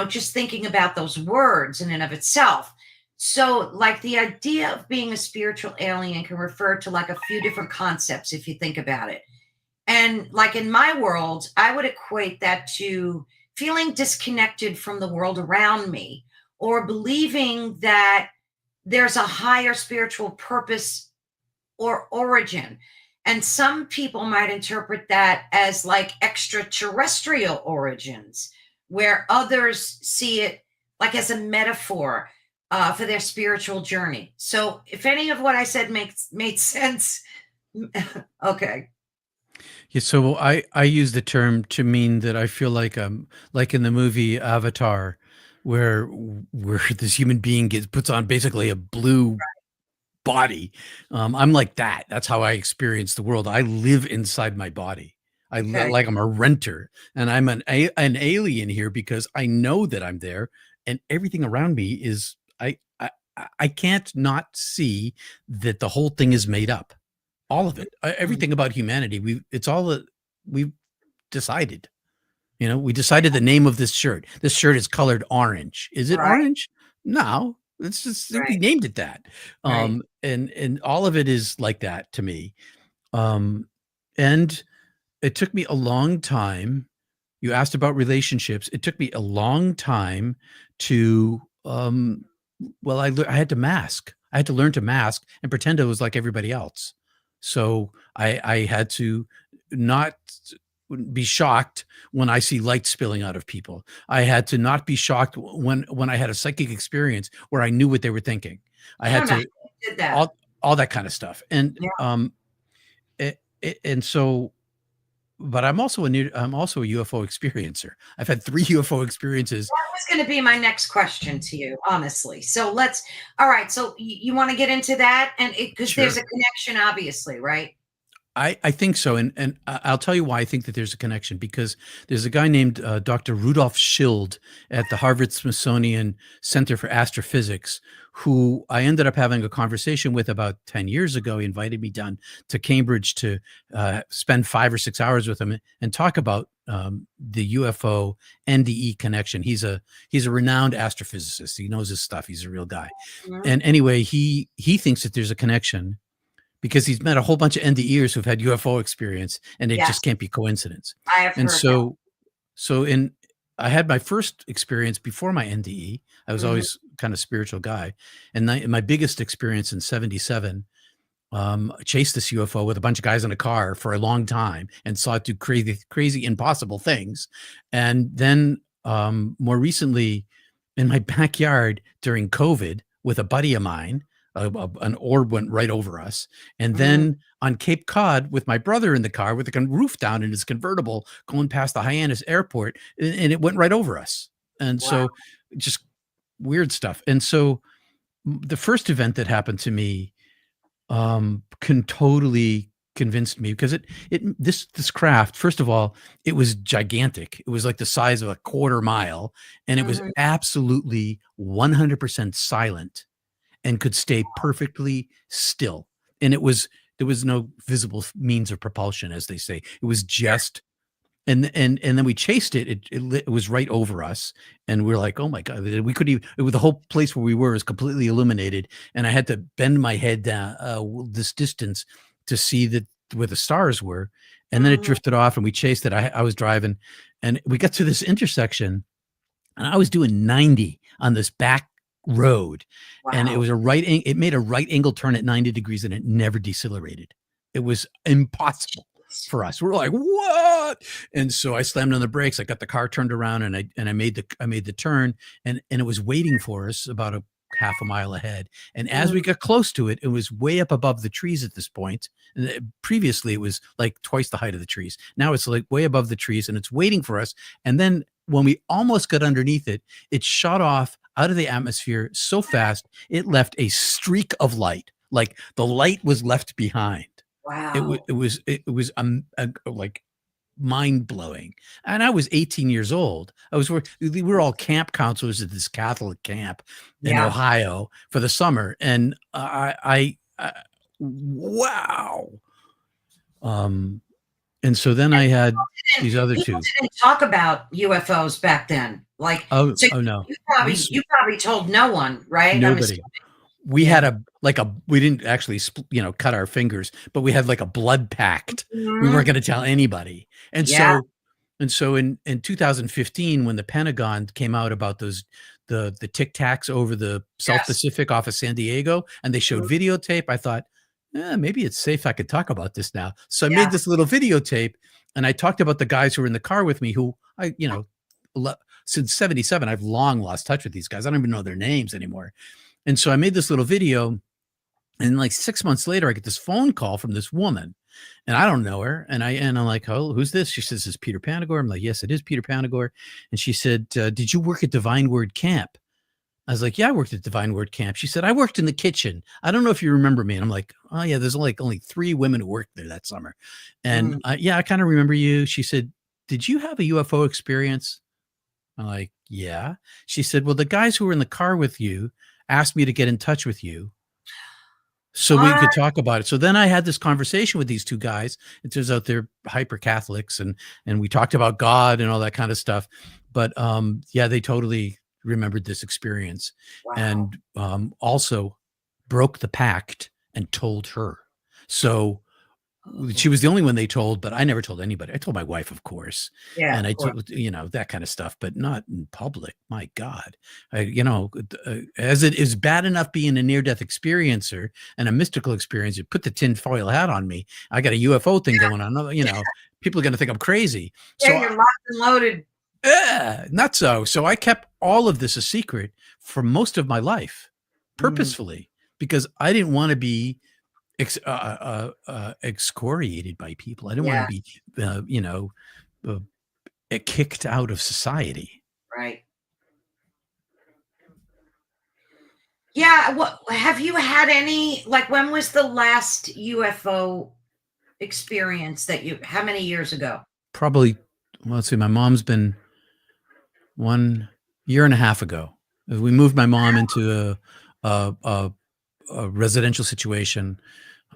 just thinking about those words in and of itself. So like the idea of being a spiritual alien can refer to like a few different concepts if you think about it. And like in my world, I would equate that to feeling disconnected from the world around me, or believing that there's a higher spiritual purpose or origin. And some people might interpret that as like extraterrestrial origins, where others see it like as a metaphor for their spiritual journey. So if any of what I said made sense, okay. Yeah, so I use the term to mean that I feel like in the movie Avatar, where this human being puts on basically a blue body. I'm like that. That's how I experience the world. I live inside my body. Okay. Like I'm a renter, and I'm an alien here because I know that I'm there, and everything around me is I can't not see that the whole thing is made up. All of it, everything about humanity. It's all that we've decided. We decided the name of this shirt. This shirt is colored orange. Is it Right. orange? No, it's just we Right. named it that. Right. And all of it is like that to me. And it took me a long time. You asked about relationships. It took me a long time to well, I had to mask. I had to learn to mask and pretend I was like everybody else. So I had to not be shocked when I see light spilling out of people. I had to not be shocked when I had a psychic experience where I knew what they were thinking. I had to did that. all that kind of stuff. And and so, but I'm also a UFO experiencer. I've had 3 UFO experiences. That was going to be my next question to you, honestly. So all right. So you want to get into that? And because there's a connection, obviously, right? I think so. And I'll tell you why I think that there's a connection, because there's a guy named Dr. Rudolf Schild at the Harvard Smithsonian Center for Astrophysics, who I ended up having a conversation with about 10 years ago. He invited me down to Cambridge to spend 5 or 6 hours with him and talk about the UFO NDE connection. He's a renowned astrophysicist. He knows his stuff. He's a real guy. Mm-hmm. And anyway, he thinks that there's a connection, because he's met a whole bunch of NDEers who've had UFO experience, and it just can't be coincidence. I have heard that. I had my first experience before my NDE. I was always kind of spiritual guy. And my biggest experience in 77, I chased this UFO with a bunch of guys in a car for a long time and saw it do crazy, impossible things. And then more recently in my backyard during COVID with a buddy of mine, an orb went right over us. And Mm, then on Cape Cod with my brother in the car with the roof down in his convertible going past the Hyannis airport, and it went right over us. And wow. so just weird stuff. And so the first event that happened to me can totally convinced me because this craft, first of all, it was gigantic. It was like the size of a quarter mile, and it was Mhm. absolutely 100% silent and could stay perfectly still. And there was no visible means of propulsion, as they say. It was just and then we chased it. It was right over us, and we're like, "Oh my god!" We couldn't even. It was the whole place where we were was completely illuminated, and I had to bend my head down this distance to see that where the stars were. And then it Mhm. drifted off, and we chased it. I was driving, and we got to this intersection, and I was doing 90 on this back road, and it Wow. was it made a right angle turn at 90 degrees, and it never decelerated. It was impossible for us. We're like, what? And so I slammed on the brakes. I got the car turned around, and I made the turn, and it was waiting for us about a half a mile ahead. And as Mm, we got close to it, it was way up above the trees at this point. And previously it was like twice the height of the trees. Now it's like way above the trees, and it's waiting for us. And then when we almost got underneath it, it shot off out of the atmosphere so fast it left a streak of light, like the light was left behind. wow. Like mind blowing. And I was 18 years old. We were all camp counselors at this Catholic camp in Yeah. Ohio for the summer, and wow. Um, and so then I had And these other people two. didn't talk about UFOs back then. Like, so Oh no, you we probably you probably told no one, right? I'm nobody. assuming. We had Yeah. we didn't actually cut our fingers, but we had like a blood pact. We weren't Mhm. going to tell anybody. And Yeah. so in 2015, when the Pentagon came out about the Tic Tacs over the South Yes. Pacific off of San Diego, and they showed Mhm. videotape, I thought, maybe it's safe. I could talk about this now. So I made Yeah. this little videotape, and I talked about the guys who were in the car with me, who since '77, I've long lost touch with these guys. I don't even know their names anymore. And so I made this little video, and like 6 months later, I get this phone call from this woman, and I don't know her. And I'm like, "Oh, who's this?" She says, "It's Peter Panagore." I'm like, "Yes, it is Peter Panagore." And she said, "Did you work at Divine Word Camp?" I was like, "Yeah, I worked at Divine Word Camp." She said, "I worked in the kitchen. I don't know if you remember me." And I'm like, "Oh yeah, there's only 3 women who worked there that summer." And Mm. yeah, I kind of remember you. She said, "Did you have a UFO experience?" I'm like, "Yeah." She said, "Well, the guys who were in the car with you asked me to get in touch with you so we What? could talk about it." So then I had this conversation with these 2 guys. It turns out they're hyper Catholics, and we talked about God and all that kind of stuff. But yeah, they totally remembered this experience, Wow. and also broke the pact and told her. So she Oh. was the only one they told, but I never told anybody. I told my wife, of course, Yeah, and of I course. told that kind of stuff, but not in public. My God, as it is bad enough being a near-death experiencer and a mystical experiencer. Put the tinfoil hat on me. I got a UFO thing going on. People are going to think I'm crazy. Yeah, So, you're locked and loaded. not so. So I kept all of this a secret for most of my life, Mhm. purposefully, because I didn't want to be excoriated by people. I didn't want to Yeah, be, uh, kicked out of society. right. Yeah, what have you had any like, when was the last UFO experience that you how many years ago? Probably, well, let's see, my mom's been 1 year and a half ago. We moved my mom into a, a, a residential situation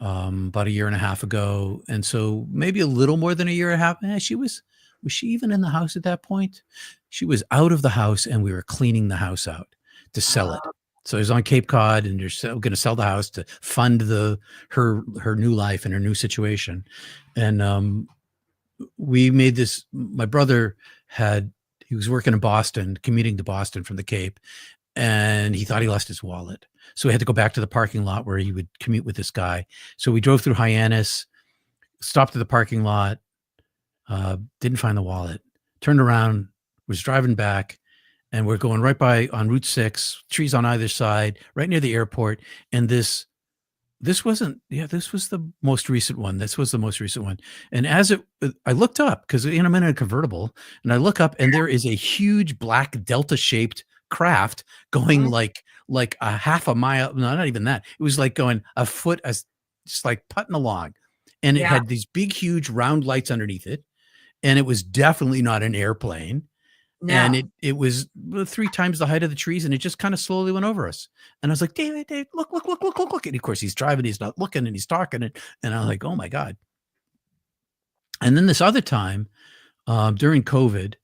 about a year and a half ago, and so maybe a little more than a year and a half. Was she even in the house at that point? She was out of the house, and we were cleaning the house out to sell it. Uh, So I was on Cape Cod, and they're going to sell the house to fund her new life and her new situation. And we made this. My brother he was working in Boston, commuting to Boston from the Cape, and he thought he lost his wallet. So we had to go back to the parking lot where he would commute with this guy. So we drove through Hyannis, stopped at the parking lot, didn't find the wallet, turned around, was driving back, and we're going right by on Route 6, trees on either side, right near the airport. And this wasn't, yeah, this was the most recent one. This was the most recent one. And I looked up because I'm in a convertible, and I look up, and there is a huge black Delta shaped craft going Mhm. like a half a mile. No, not even that. It was like going a foot, as just like putting along. And it Yeah. had these big, huge round lights underneath it. And it was definitely not an airplane. And No. it was 3 times the height of the trees, and it just kinda slowly went over us. And I was like, "David, Dave, look, look, look, look, look, look." And of course, he's driving, he's not looking, and he's talking, and I'm like, "Oh my god." And then this other time, during COVID,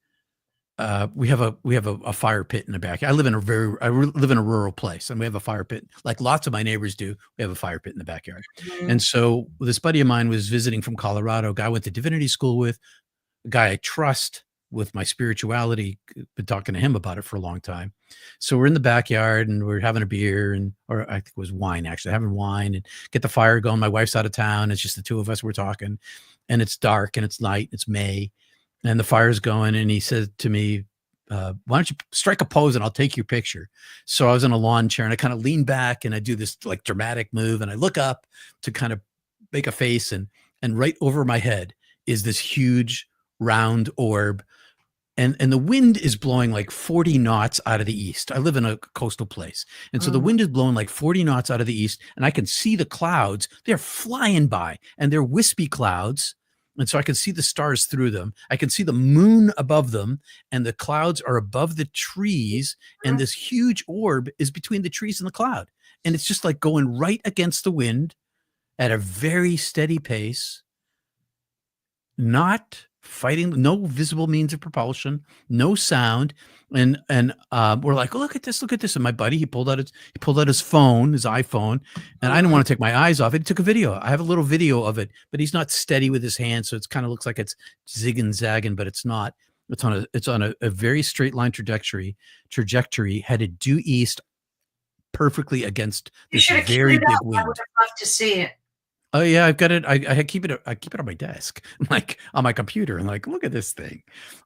we have a fire pit in the back. I live in a rural place, and we have a fire pit, like lots of my neighbors do. We have a fire pit in the backyard. Mhm. And so this buddy of mine was visiting from Colorado, a guy I went to divinity school with, a guy I trust with my spirituality, been talking to him about it for a long time. So we're in the backyard, and we're having a beer, or I think it was wine, actually, having wine, and get the fire going. My wife's out of town. It's just the two of us. We're talking, and it's dark, and it's night. It's May, and the fire's going. And he said to me, "Why don't you strike a pose, and I'll take your picture?" So I was in a lawn chair, and I kind of lean back, and I do this like dramatic move, and I look up to kind of make a face, and right over my head is this huge round orb, and the wind is blowing like 40 knots out of the east. I live in a coastal place, and so the Mhm. wind is blowing like 40 knots out of the east, and I can see the clouds. They're flying by, and they're wispy clouds, and so I can see the stars through them. I can see the moon above them, and the clouds are above the trees, and Mhm. this huge orb is between the trees and the cloud, and it's just like going right against the wind at a very steady pace, not fighting, no visible means of propulsion, no sound. And we're like, "Oh, look at this, look at this." And my buddy, he pulled out his phone, his iPhone, and I didn't Mhm. want to take my eyes off it. He took a video. I have a little video of it, but he's not steady with his hand, so it's kind of looks like it's zigging zagging, but it's not. It's on a very straight line trajectory headed due east, perfectly against You this should have queued very it big up. I would wind. have loved to see it. Oh yeah, I've got it. I keep it on my desk, like on my computer, and like, look at this thing.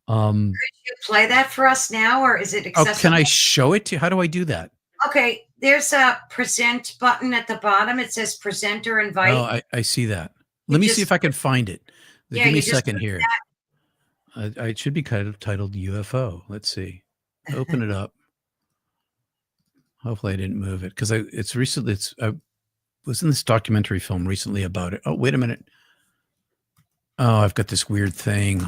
Um, You play that for us now, or is it oh, can accessible? I show it to you? How do I do that? Okay, there's a present button at the bottom. It says present or Oh, invite. I see that. You Let me see just if I can find it. yeah, Give me a you just second here. It should be kind of titled UFO. Let's see. Open it up. Hopefully, I didn't move it because it's recently. I was in this documentary film recently about it. Oh, wait a minute. Oh, I've got this weird thing.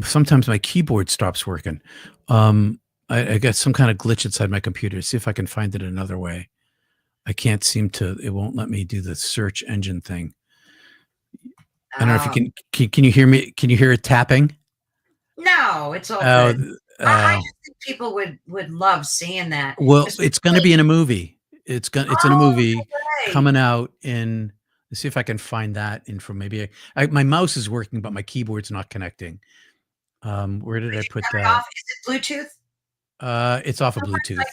Sometimes my keyboard stops working. Um, I got some kind of glitch inside my computer. See if I can find it another way. I can't seem to. It won't let me do the search engine thing. I don't know if you Oh, can you hear me? Can you hear it tapping? no, it's all Oh, good. I oh. just think people would love seeing that, Well, it's going to especially be in a movie. It's in a oh, movie no way. coming out in. Let's see if I can find that info. Maybe my mouse is working, but my keyboard's not connecting. Where did Did I you put turn it that? off? Is it Bluetooth? It's off of Sometimes Bluetooth.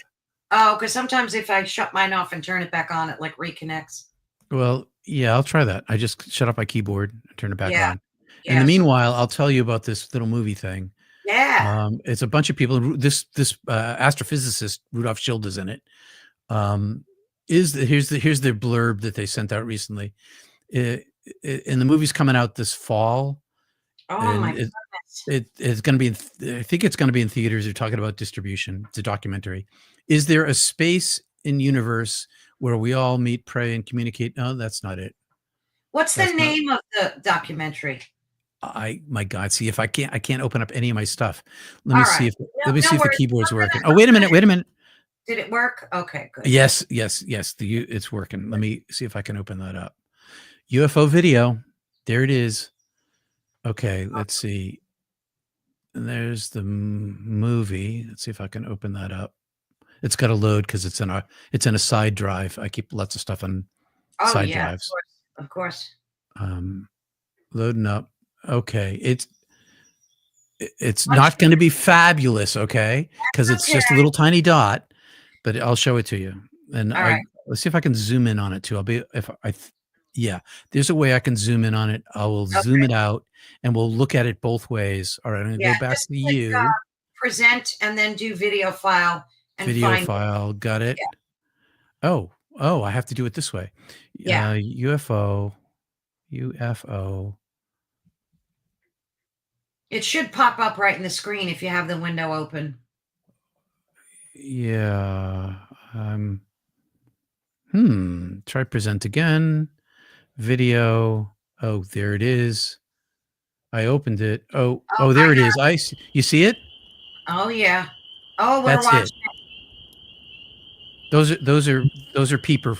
oh, because sometimes if I shut mine off and turn it back on, it, like, reconnects. Well, yeah, I'll try that. I just shut off my keyboard and turn it back Yeah, on. In the yeah, so meanwhile, I'll tell you about this little movie thing. yeah. It's a bunch of people. This astrophysicist Rudolf Schilder's in it. Um, here's the blurb that they sent out recently. And the movie's coming out this fall, Oh my and goodness. it's going to be. I think it's going to be in theaters. They're talking about distribution. It's a documentary. Is there a space in universe where we all meet, pray, and communicate? No, that's not it. What's the That's not. name of the documentary? My God, see if I can't open up any of my stuff. Let me see Alright. if No, let me see no if the worries. keyboard's working. Oh, wait a minute. Wait a minute. Did it work? Okay, good. Yes, yes, yes. It's working. Let me see if I can open that up. UFO video. There it is. Okay, let's see. And there's the movie. Let's see if I can open that up. It's got to load because it's in a side drive. I keep lots of stuff on Oh, side yeah, drives. of course. Um, Loading up. Okay, it's Much not going to be fabulous. Okay, because it's okay. just a little tiny dot, but I'll show it to you. And Alright. let's see if I can zoom in on it too. Yeah, there's a way I can zoom in on it. I will zoom Okay. it out, and we'll look at it both ways. All right, I'm gonna Yeah, go back just to click, you. present and then do video file and Video find file. Got it. Yeah. Oh, I have to do it this way. Yeah. UFO. It should pop up right in the screen if you have the window open. Yeah. Try present again. Video. Oh, there it is. I opened it. Oh, there it is. You see it? Oh yeah. Oh, we're That's watching it. Those are peeper.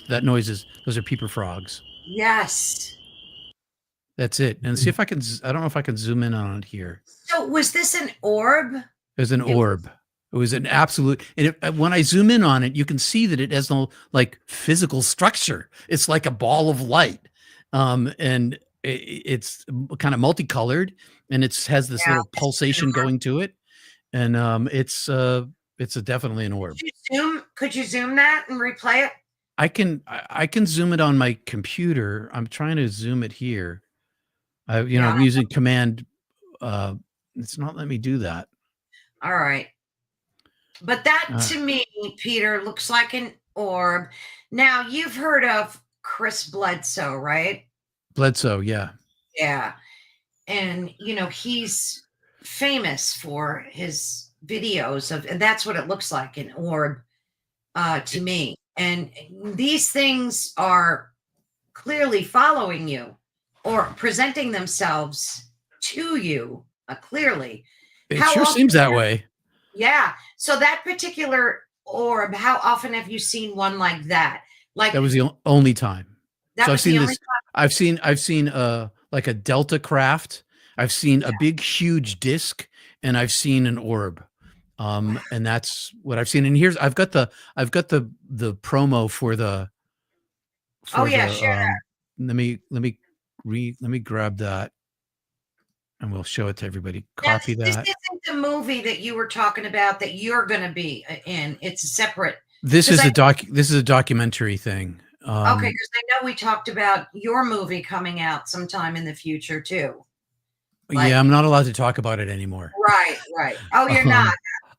That noise is. Those are peeper frogs. Yes. That's it. And see if I can. I don't know if I can zoom in on it here. So was this an orb? There's an orb. It was an absolute. And when I zoom in on it, you can see that it has no like physical structure. It's like a ball of light, and it's kind of multicolored, and it has this little pulsation going to it, and it's definitely an orb. Could you zoom that and replay it? I can zoom it on my computer. I'm trying to zoom it here. I'm using command. It's not letting me do that. All right. But that to me, Peter, looks like an orb. Now, you've heard of Chris Bledsoe, right? Bledsoe, yeah. Yeah. And, he's famous for his videos and that's what it looks like, an orb to me. And these things are clearly following you or presenting themselves to you clearly. It sure seems that way. Yeah. So that particular orb, how often have you seen one like that? Like that was the only time. So I've seen this. I've seen like a Delta craft. I've seen a big, huge disc, and I've seen an orb. And that's what I've seen. And here's I've got the promo for the. Share that. Let me grab that. And we'll show it to everybody. Copy that. This isn't the movie that you were talking about that you're going to be in. It's a separate. This is a documentary thing. Okay, because I know we talked about your movie coming out sometime in the future too. Yeah, I'm not allowed to talk about it anymore. Right. Oh, you're not.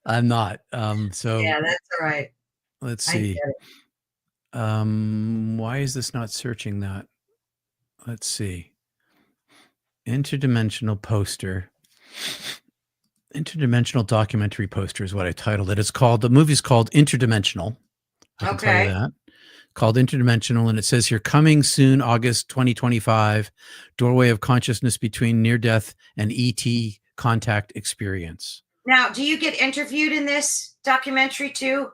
I'm not. So yeah, that's all right. Let's see. Why is this not searching that? Let's see. Interdimensional poster. Interdimensional documentary poster is what I titled it. The movie's called Interdimensional. I can tell you that. Called Interdimensional, and it says here, coming soon, August 2025, doorway of consciousness between near-death and ET contact experience. Now, do you get interviewed in this documentary too?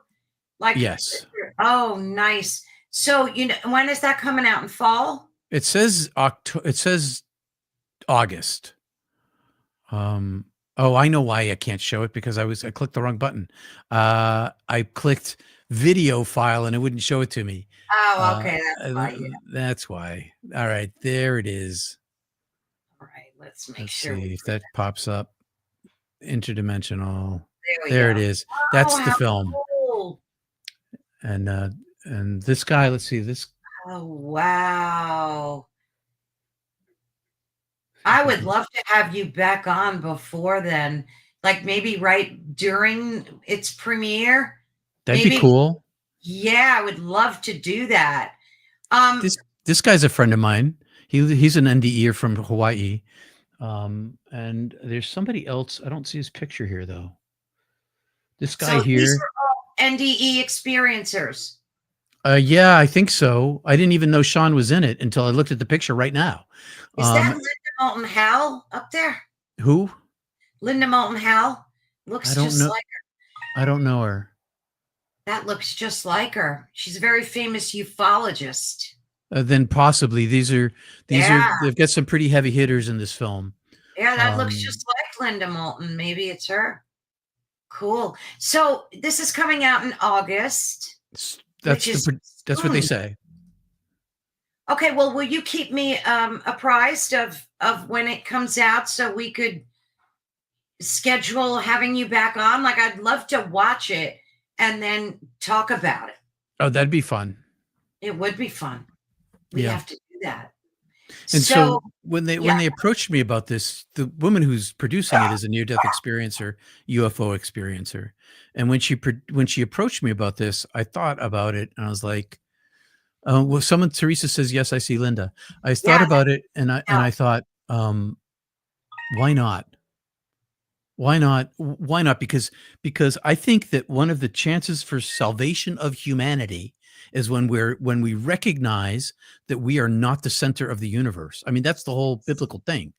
Yes. Oh, nice. So, when is that coming out, in fall? It says August. I know why I can't show it, because I clicked the wrong button. I clicked video file and it wouldn't show it to me. Oh, okay. That's why. Yeah. That's why. All right, there it is. All right, let's sure. See if that pops up. Interdimensional. There it is. That's the film. Cool. And this guy, let's see this. Oh, wow. I would love to have you back on before then, like maybe right during its premiere. That'd be cool. Yeah, I would love to do that. This guy's a friend of mine. He's an NDEer from Hawaii. And there's somebody else. I don't see his picture here though. This guy here. These are all NDE experiencers. Yeah, I think so. I didn't even know Sean was in it until I looked at the picture right now. Is that Linda Moulton Howe up there? Who? Linda Moulton Howe. Looks just like her. I don't know her. That looks just like her. She's a very famous ufologist. Then possibly they've got some pretty heavy hitters in this film. Yeah, that looks just like Linda Moulton. Maybe it's her. Cool. So this is coming out in August. That's what they say. Okay, well, will you keep me apprised of when it comes out so we could schedule having you back on? Like, I'd love to watch it and then talk about it. Oh, that'd be fun. It would be fun. We have to do that. And So so when yeah, they approached me about this, the woman who's producing it is a near-death experiencer, UFO experiencer. And when she approached me about this, I thought about it and I was like, well, Teresa says, yes, I see Linda. I thought yeah, about it and yeah, I thought, why not? Why not? Why not? Because I think that one of the chances for salvation of humanity is when we recognize that we are not the center of the universe. I mean, that's the whole biblical thing,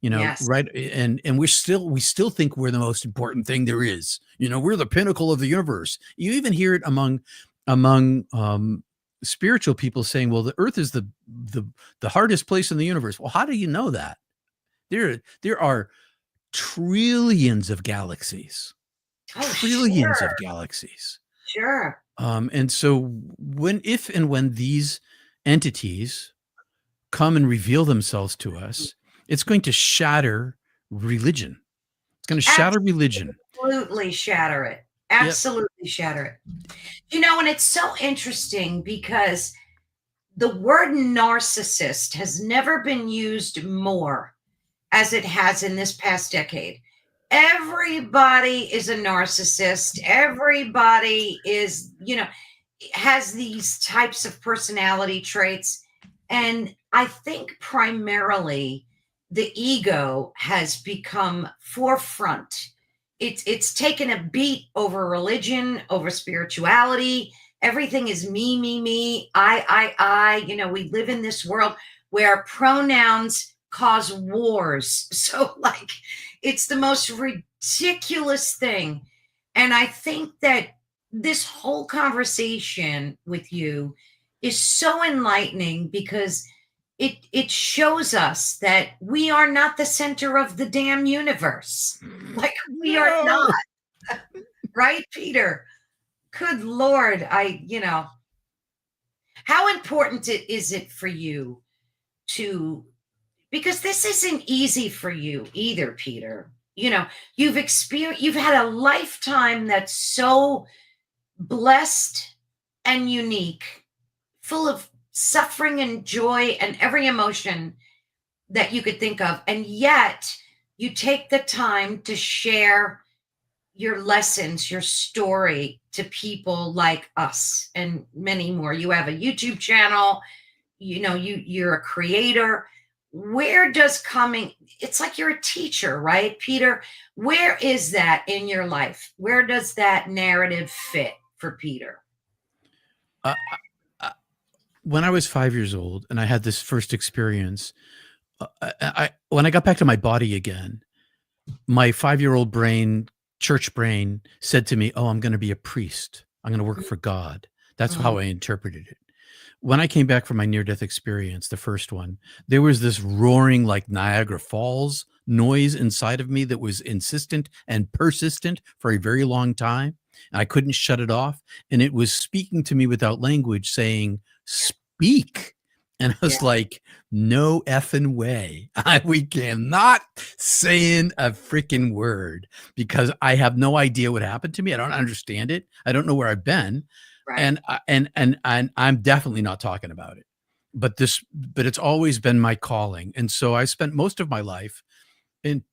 yes, right? And we still think we're the most important thing there is. We're the pinnacle of the universe. You even hear it among spiritual people saying, "Well, the Earth is the hardest place in the universe." Well, how do you know that? There are trillions of galaxies, oh, trillions sure, of galaxies. sure, And so if and when these entities come and reveal themselves to us, it's going to shatter religion. It's going to shatter religion. absolutely shatter it, Yep. absolutely shatter it. And it's so interesting because the word narcissist has never been used more as it has in this past decade. Everybody is a narcissist. Everybody is, has these types of personality traits. And I think primarily the ego has become forefront. It's taken a beat over religion, over spirituality. Everything is me, me, me, I. We live in this world where pronouns cause wars. So, like, it's the most ridiculous thing. And I think that this whole conversation with you is so enlightening because it shows us that we are not the center of the damn universe. Like, we are No. not. Right, Peter? Good Lord. How important is it for you to, because this isn't easy for you either, Peter. You've had a lifetime that's so blessed and unique, full of suffering and joy and every emotion that you could think of. And yet you take the time to share your lessons, your story to people like us and many more. You have a YouTube channel, you're a creator. Where does coming, it's like you're a teacher, right, Peter? Where is that in your life? Where does that narrative fit for Peter? Uh, when I was 5 years old and I had this first experience, when I got back to my body again, my 5-year-old brain, church brain, said to me, "Oh, I'm going to be a priest. I'm going to work for God." That's Mhm. how I interpreted it. When I came back from my near-death experience, the first one, there was this roaring like Niagara Falls noise inside of me that was insistent and persistent for a very long time. And I couldn't shut it off. And it was speaking to me without language, saying, "Speak." And I Yeah, was like, no effing way. We cannot say in a freaking word because I have no idea what happened to me. I don't understand it. I don't know where I've been. right. And I'm definitely not talking about it. But it's always been my calling. And so I spent most of my life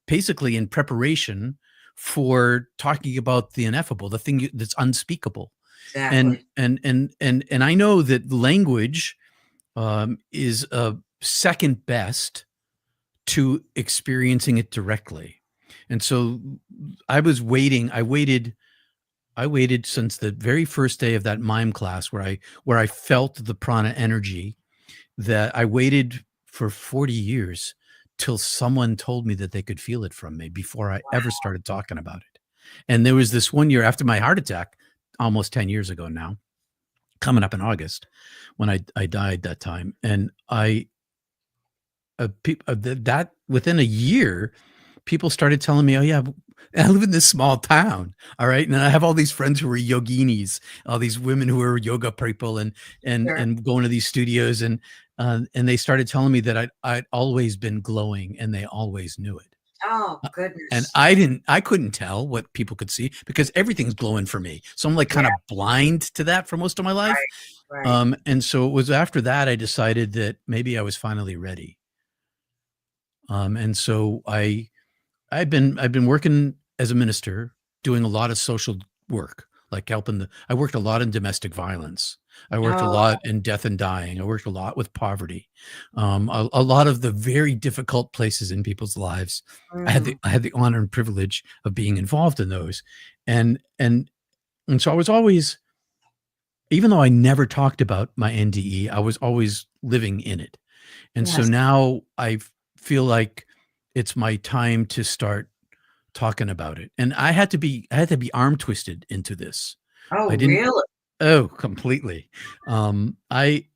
basically in preparation for talking about the ineffable, the thing that's unspeakable. And Exactly. I know that language is second best to experiencing it directly. And so I waited since the very first day of that mime class where I felt the prana energy, that I waited for 40 years till someone told me that they could feel it from me before I ever started talking about it. And there was this one year after my heart attack, almost 10 years ago now, coming up in August, when I died that time. And that within a year, people started telling me, "Oh yeah, I live in this small town." All right. And I have all these friends who are yoginis, all these women who are yoga people Sure. and going to these studios. And they started telling me that I'd always been glowing and they always knew it. Oh, And goodness. I couldn't tell what people could see because everything's glowing for me. So I'm like Yeah, kind of blind to that for most of my life. right, right. And so it was after that I decided that maybe I was finally ready. And so I've been working as a minister, doing a lot of social work, like I worked a lot in domestic violence. I worked a Oh, lot in death and dying. I worked a lot with poverty. A lot of the very difficult places in people's lives. mm, I had the honor and privilege of being involved in those. And and and so I was always, even though I never talked about my NDE, I was always living in it. And so yes. now I feel like it's my time to start talking about it. And I had to be arm twisted into this. Oh, I didn't really? Oh, completely. Um, I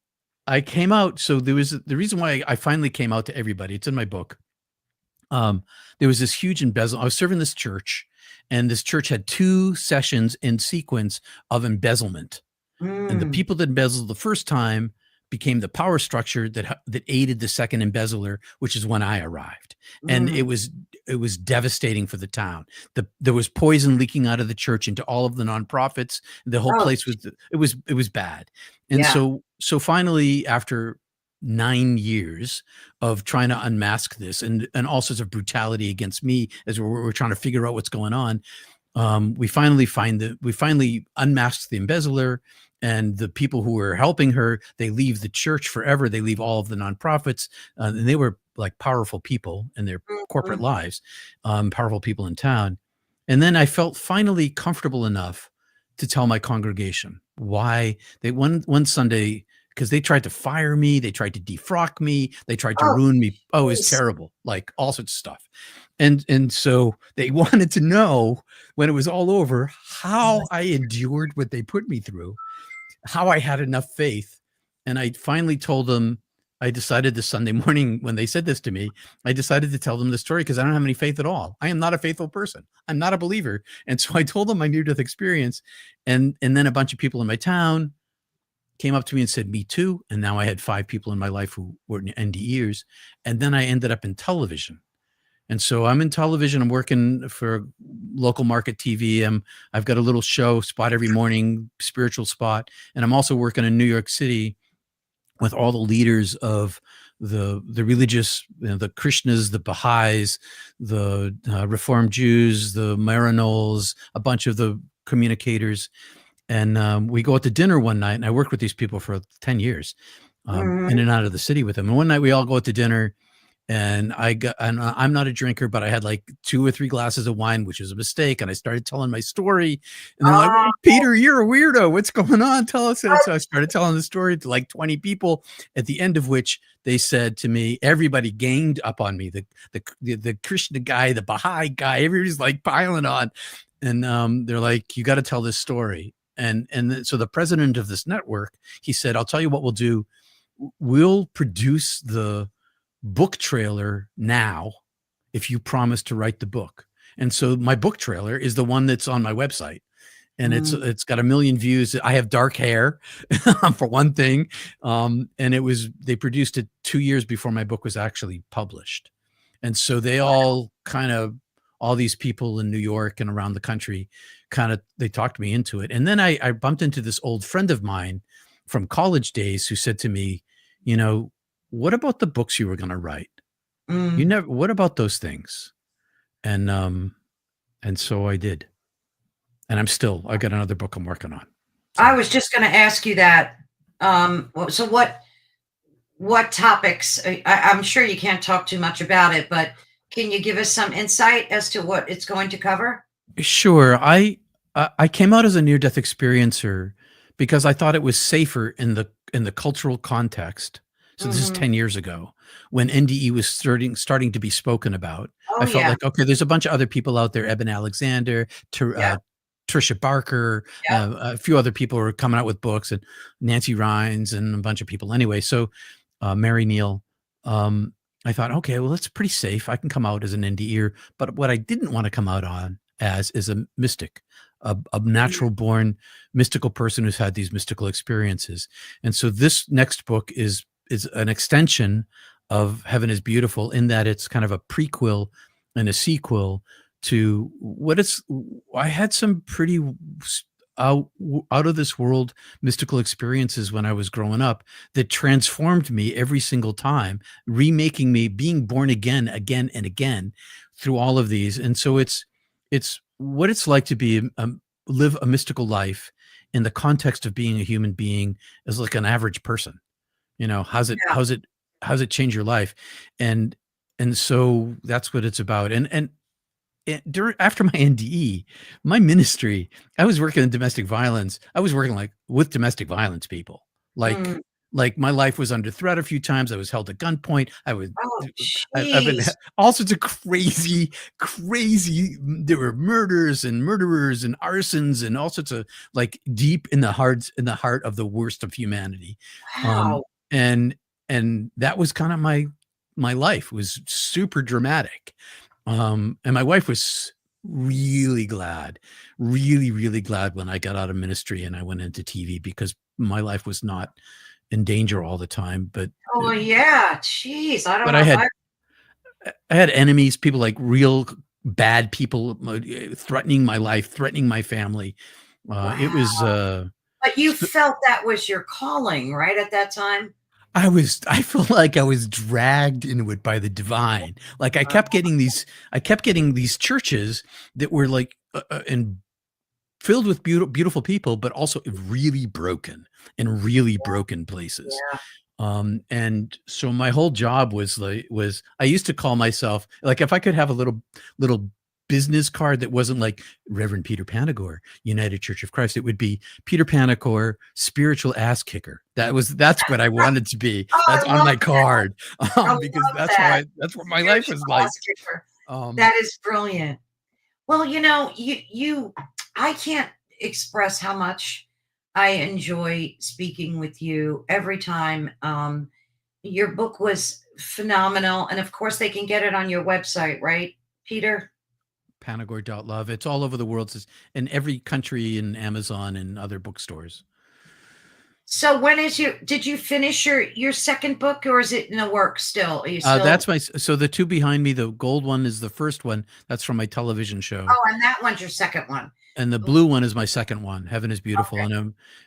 I came out, so there was the reason why I finally came out to everybody. It's in my book. Um, there was this huge embezzle. I was serving this church, and this church had 2 sessions in sequence of embezzlement. And the Mm, people that embezzled the first time became the power structure that aided the second embezzler, which is when I arrived. And mm. it was devastating for the town. There was poison leaking out of the church into all of the nonprofits. The whole Oh, place was it was bad. And yeah. so finally, after 9 years of trying to unmask this and all sorts of brutality against me as we're trying to figure out what's going on, we finally unmasked the embezzler, and the people who were helping her, they leave the church forever. They leave all of the nonprofits, and they were like powerful people in their corporate Mhm. lives, powerful people in town. And then I felt finally comfortable enough to tell my congregation why they one Sunday, because they tried to fire me, they tried to defrock me, they tried to Oh, ruin me. Oh, it's geez. terrible, like all sorts of stuff. And so they wanted to know, when it was all over, how I endured what they put me through, how I had enough faith. And I finally told them, I decided this Sunday morning when they said this to me, I decided to tell them the story because I don't have any faith at all. I am not a faithful person. I'm not a believer. And so I told them my near death experience. And then a bunch of people in my town came up to me and said, "Me too." And now I had 5 people in my life who were NDEers. And then I ended up in television. And so I'm in television. I'm working for local market TV. I've got a little show spot every morning, spiritual spot, and I'm also working in New York City with all the leaders of the religious, the Krishnas, the Baha'is, the Reformed Jews, the Maranols, a bunch of the communicators. And we go out to dinner one night, and I worked with these people for 10 years, in Mhm. and out of the city with them. And one night we all go out to dinner, and I'm not a drinker, but I had like 2 or 3 glasses of wine, which is a mistake. And I started telling my story, and they're like, Oh, "Well, Peter, you're a weirdo. What's going on? Tell us." And so I started telling the story to like 20 people, at the end of which they said to me, everybody ganged up on me. The Krishna guy, the Baha'i guy, everybody's like piling on. And they're like, "You got to tell this story." So the president of this network, he said, "I'll tell you what we'll do. We'll produce the book trailer now if you promise to write the book." And so my book trailer is the one that's on my website, and mm. it's got 1,000,000 views. I have dark hair, for one thing. And they produced it 2 years before my book was actually published. And so all these people in New York and around the country, they talked me into it. And then I bumped into this old friend of mine from college days who said to me, you know, "What about the books you were going to write? Mm. What about those things?" And, and so I did. And I got another book I'm working on. I So was just gonna ask you that. So what topics I'm sure you can't talk too much about it, but can you give us some insight as to what it's going to cover? sure. I came out as a near death experiencer because I thought it was safer in the cultural context. So this is Mhm. 10 years ago when NDE was starting to be spoken about. I Oh, felt yeah. like, okay, there's a bunch of other people out there, Eben Alexander, Yeah. Trisha Barker, Yep. a few other people were coming out with books, and Nancy Rhines and a bunch of people. Anyway, so Mary Neal. Um, I thought, okay, well, that's pretty safe. I can come out as an NDEer. But what I didn't want to come out on as is a mystic, a Mhm. natural born mystical person who's had these mystical experiences. And so this next book is an extension of Heaven is Beautiful, in that it's kind of a prequel and a sequel to what it's I had some pretty out of this world mystical experiences when I was growing up that transformed me every single time, remaking me, being born again and again through all of these. And so it's what it's like to be live a mystical life in the context of being a human being as like an average person. You know, Yeah. how's it change your life? And so that's what it's about. And after my NDE, my ministry, I was working in domestic violence. I was working like with domestic violence people. Like Mm. like my life was under threat a few times. I was held at gunpoint. Oh, I've been jeez. all sorts of crazy. There were murders and murderers and arsons and all sorts of like deep in the heart of the worst of humanity. Um, Wow. and that was kind of my life was super dramatic. And my wife was really glad, really glad when I got out of ministry and I went into TV because my life was not in danger all the time. Oh, yeah. Jeez. I don't But know if I. I had enemies, people like real bad people threatening my life, threatening my family. It Wow. was But you felt that was your calling, right, at that time? I feel like I was dragged into it by the divine. Like Uh, I kept getting these churches that were like and filled with beautiful people, but also really broken in really broken places. yeah. And so my whole job was I used to call myself like if I could have a little business card that wasn't like Reverend Peter Panagore, United Church of Christ, it would be Peter Panagore, spiritual ass kicker. That's what I wanted to be. Oh, That's I on love my that. card I because love that. that's what my life was Spiritual like. ass kicker. Um, That is brilliant. Well, I can't express how much I enjoy speaking with you every time. Your book was phenomenal, and of course, they can get it on your website, right, Peter? Panagore.love. It's all over the world. It's in every country in Amazon and other bookstores. So when is your did you finish your second book, or is it in the works still? Are you still. That's so the two behind me, the gold one is the first one. That's from my television show. Oh, and that one's your second one. And the blue one is my second one. Heaven is Beautiful. Okay.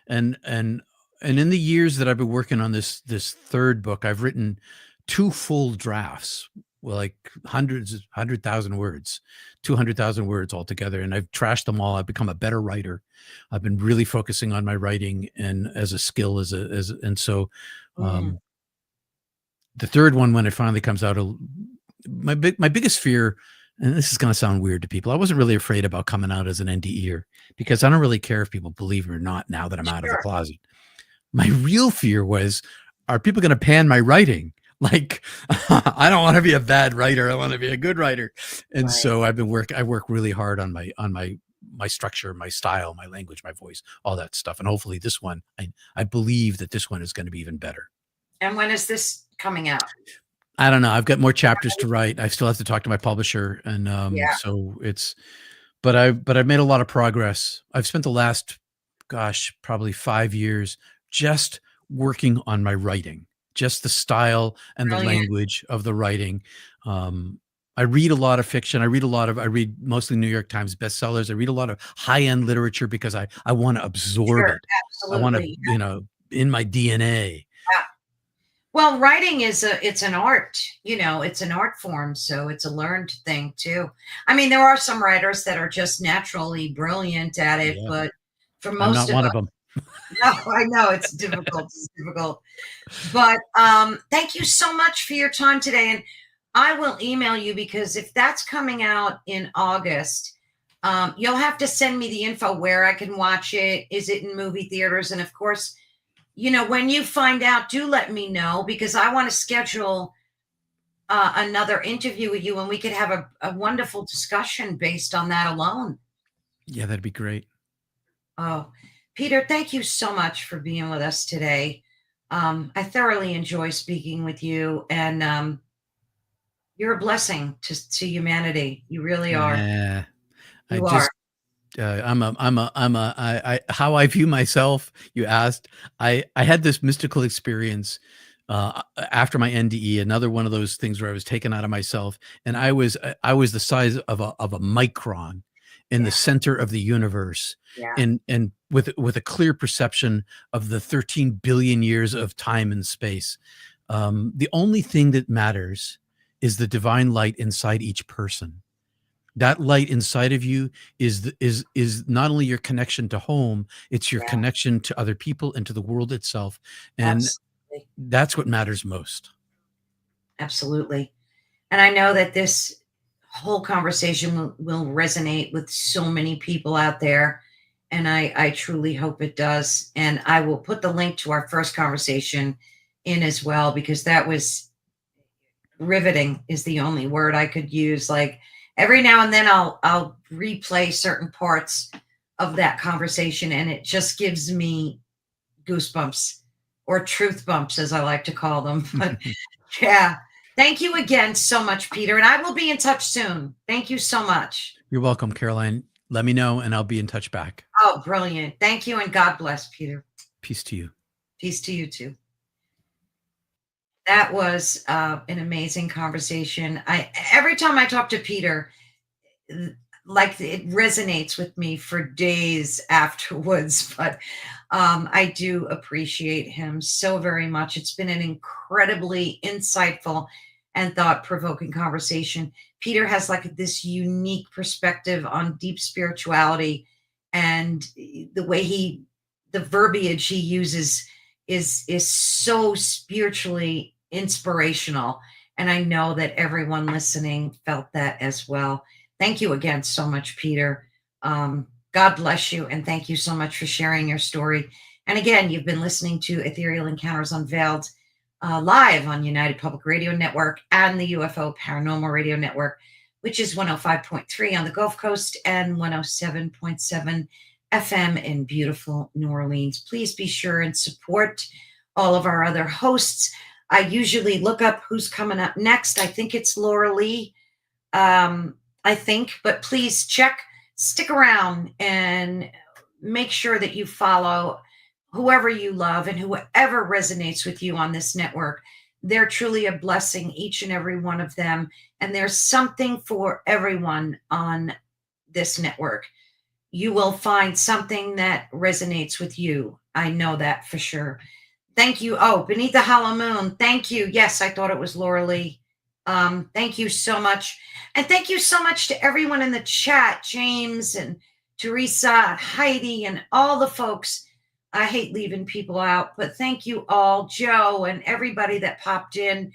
And in the years that I've been working on this third book, I've written two full drafts, well, like 100,000 words, 200,000 words altogether. And I've trashed them all. I've become a better writer. I've been really focusing on my writing and as a skill and so, Mm, um, the third one, when it finally comes out, my biggest fear, and this is going to sound weird to people, I wasn't really afraid about coming out as an NDEer because I don't really care if people believe it or not now that I'm out of the sure. closet. My real fear was, are people going to pan my writing? Like, I don't want to be a bad writer. I want to be a good writer. And Right. so I work really hard on my structure, my style, my language, my voice, all that stuff. And hopefully this one, I believe that this one is going to be even better. And when is this coming out? I don't know. I've got more chapters to write. I still have to talk to my publisher, and Yeah. so it's. But I've made a lot of progress. I've spent the last, gosh, probably 5 years just working on my writing, just the style and the Brilliant. language of the writing. I read a lot of fiction. I read mostly New York Times bestsellers. I read a lot of high end literature because I want to absorb Sure. it. I want to, Absolutely. in my DNA. Yeah. Well, writing it's an art, it's an art form, so it's a learned thing too. I mean, there are some writers that are just naturally brilliant at it, Yeah, but for I'm most not of one us, of them. no, I know it's difficult. It's difficult. But thank you so much for your time today. And I will email you because if that's coming out in August, you'll have to send me the info where I can watch it. Is it in movie theaters? And of course, when you find out, do let me know because I want to schedule another interview with you and we could have a wonderful discussion based on that alone. Yeah, that'd be great. Oh, Peter, thank you so much for being with us today. I thoroughly enjoy speaking with you, and you're a blessing to humanity. You really are. Yeah, I You are. just how I view myself. You asked. I had this mystical experience after my NDE. Another one of those things where I was taken out of myself, and I was the size of a micron, in the center of the universe, Yeah. and with a clear perception of the 13 billion years of time and space. The only thing that matters is the divine light inside each person. That light inside of you is not only your connection to home, it's your connection to other people and to the world itself. And Absolutely. that's what matters most. Absolutely. And I know that this whole conversation will resonate with so many people out there. And I truly hope it does. And I will put the link to our first conversation in as well, because that was riveting is the only word I could use. Like every now and then I'll replay certain parts of that conversation, and it just gives me goosebumps, or truth bumps, as I like to call them. But yeah. Thank you again so much, Peter. And I will be in touch soon. Thank you so much. You're welcome, Caroline. Let me know and I'll be in touch back. Oh, brilliant. Thank you. And God bless, Peter. Peace to you. Peace to you too. That was an amazing conversation. Every time I talk to Peter, like it resonates with me for days afterwards, but I do appreciate him so very much. It's been an incredibly insightful and thought-provoking conversation. Peter has like this unique perspective on deep spirituality, and the verbiage he uses is so spiritually inspirational. And I know that everyone listening felt that as well. Thank you again so much, Peter. God bless you. And thank you so much for sharing your story. And again, you've been listening to Ethereal Encounters Unveiled live on United Public Radio Network and the UFO Paranormal Radio Network, which is 105.3 on the Gulf Coast and 107.7 FM in beautiful New Orleans. Please be sure and support all of our other hosts. I usually look up who's coming up next. I think it's Laura Lee. But please stick around and make sure that you follow whoever you love and whoever resonates with you on this network. They're truly a blessing, each and every one of them. And there's something for everyone on this network. You will find something that resonates with you. I know that for sure. Thank you. Oh, Beneath the Hollow Moon. Thank you. Yes, I thought it was Laura Lee. Thank you so much. And thank you so much to everyone in the chat, James and Teresa, and Heidi, and all the folks. I hate leaving people out, but thank you all, Joe, and everybody that popped in.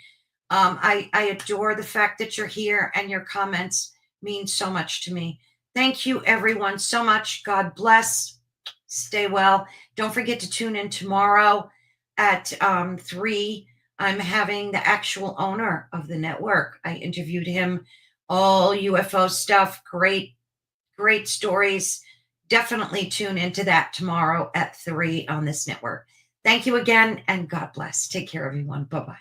I adore the fact that you're here, and your comments mean so much to me. Thank you, everyone, so much. God bless. Stay well. Don't forget to tune in tomorrow at 3. I'm having the actual owner of the network. I interviewed him, all UFO stuff, great stories. Definitely tune into that tomorrow at 3 on this network. Thank you again, and God bless. Take care, everyone. Bye-bye.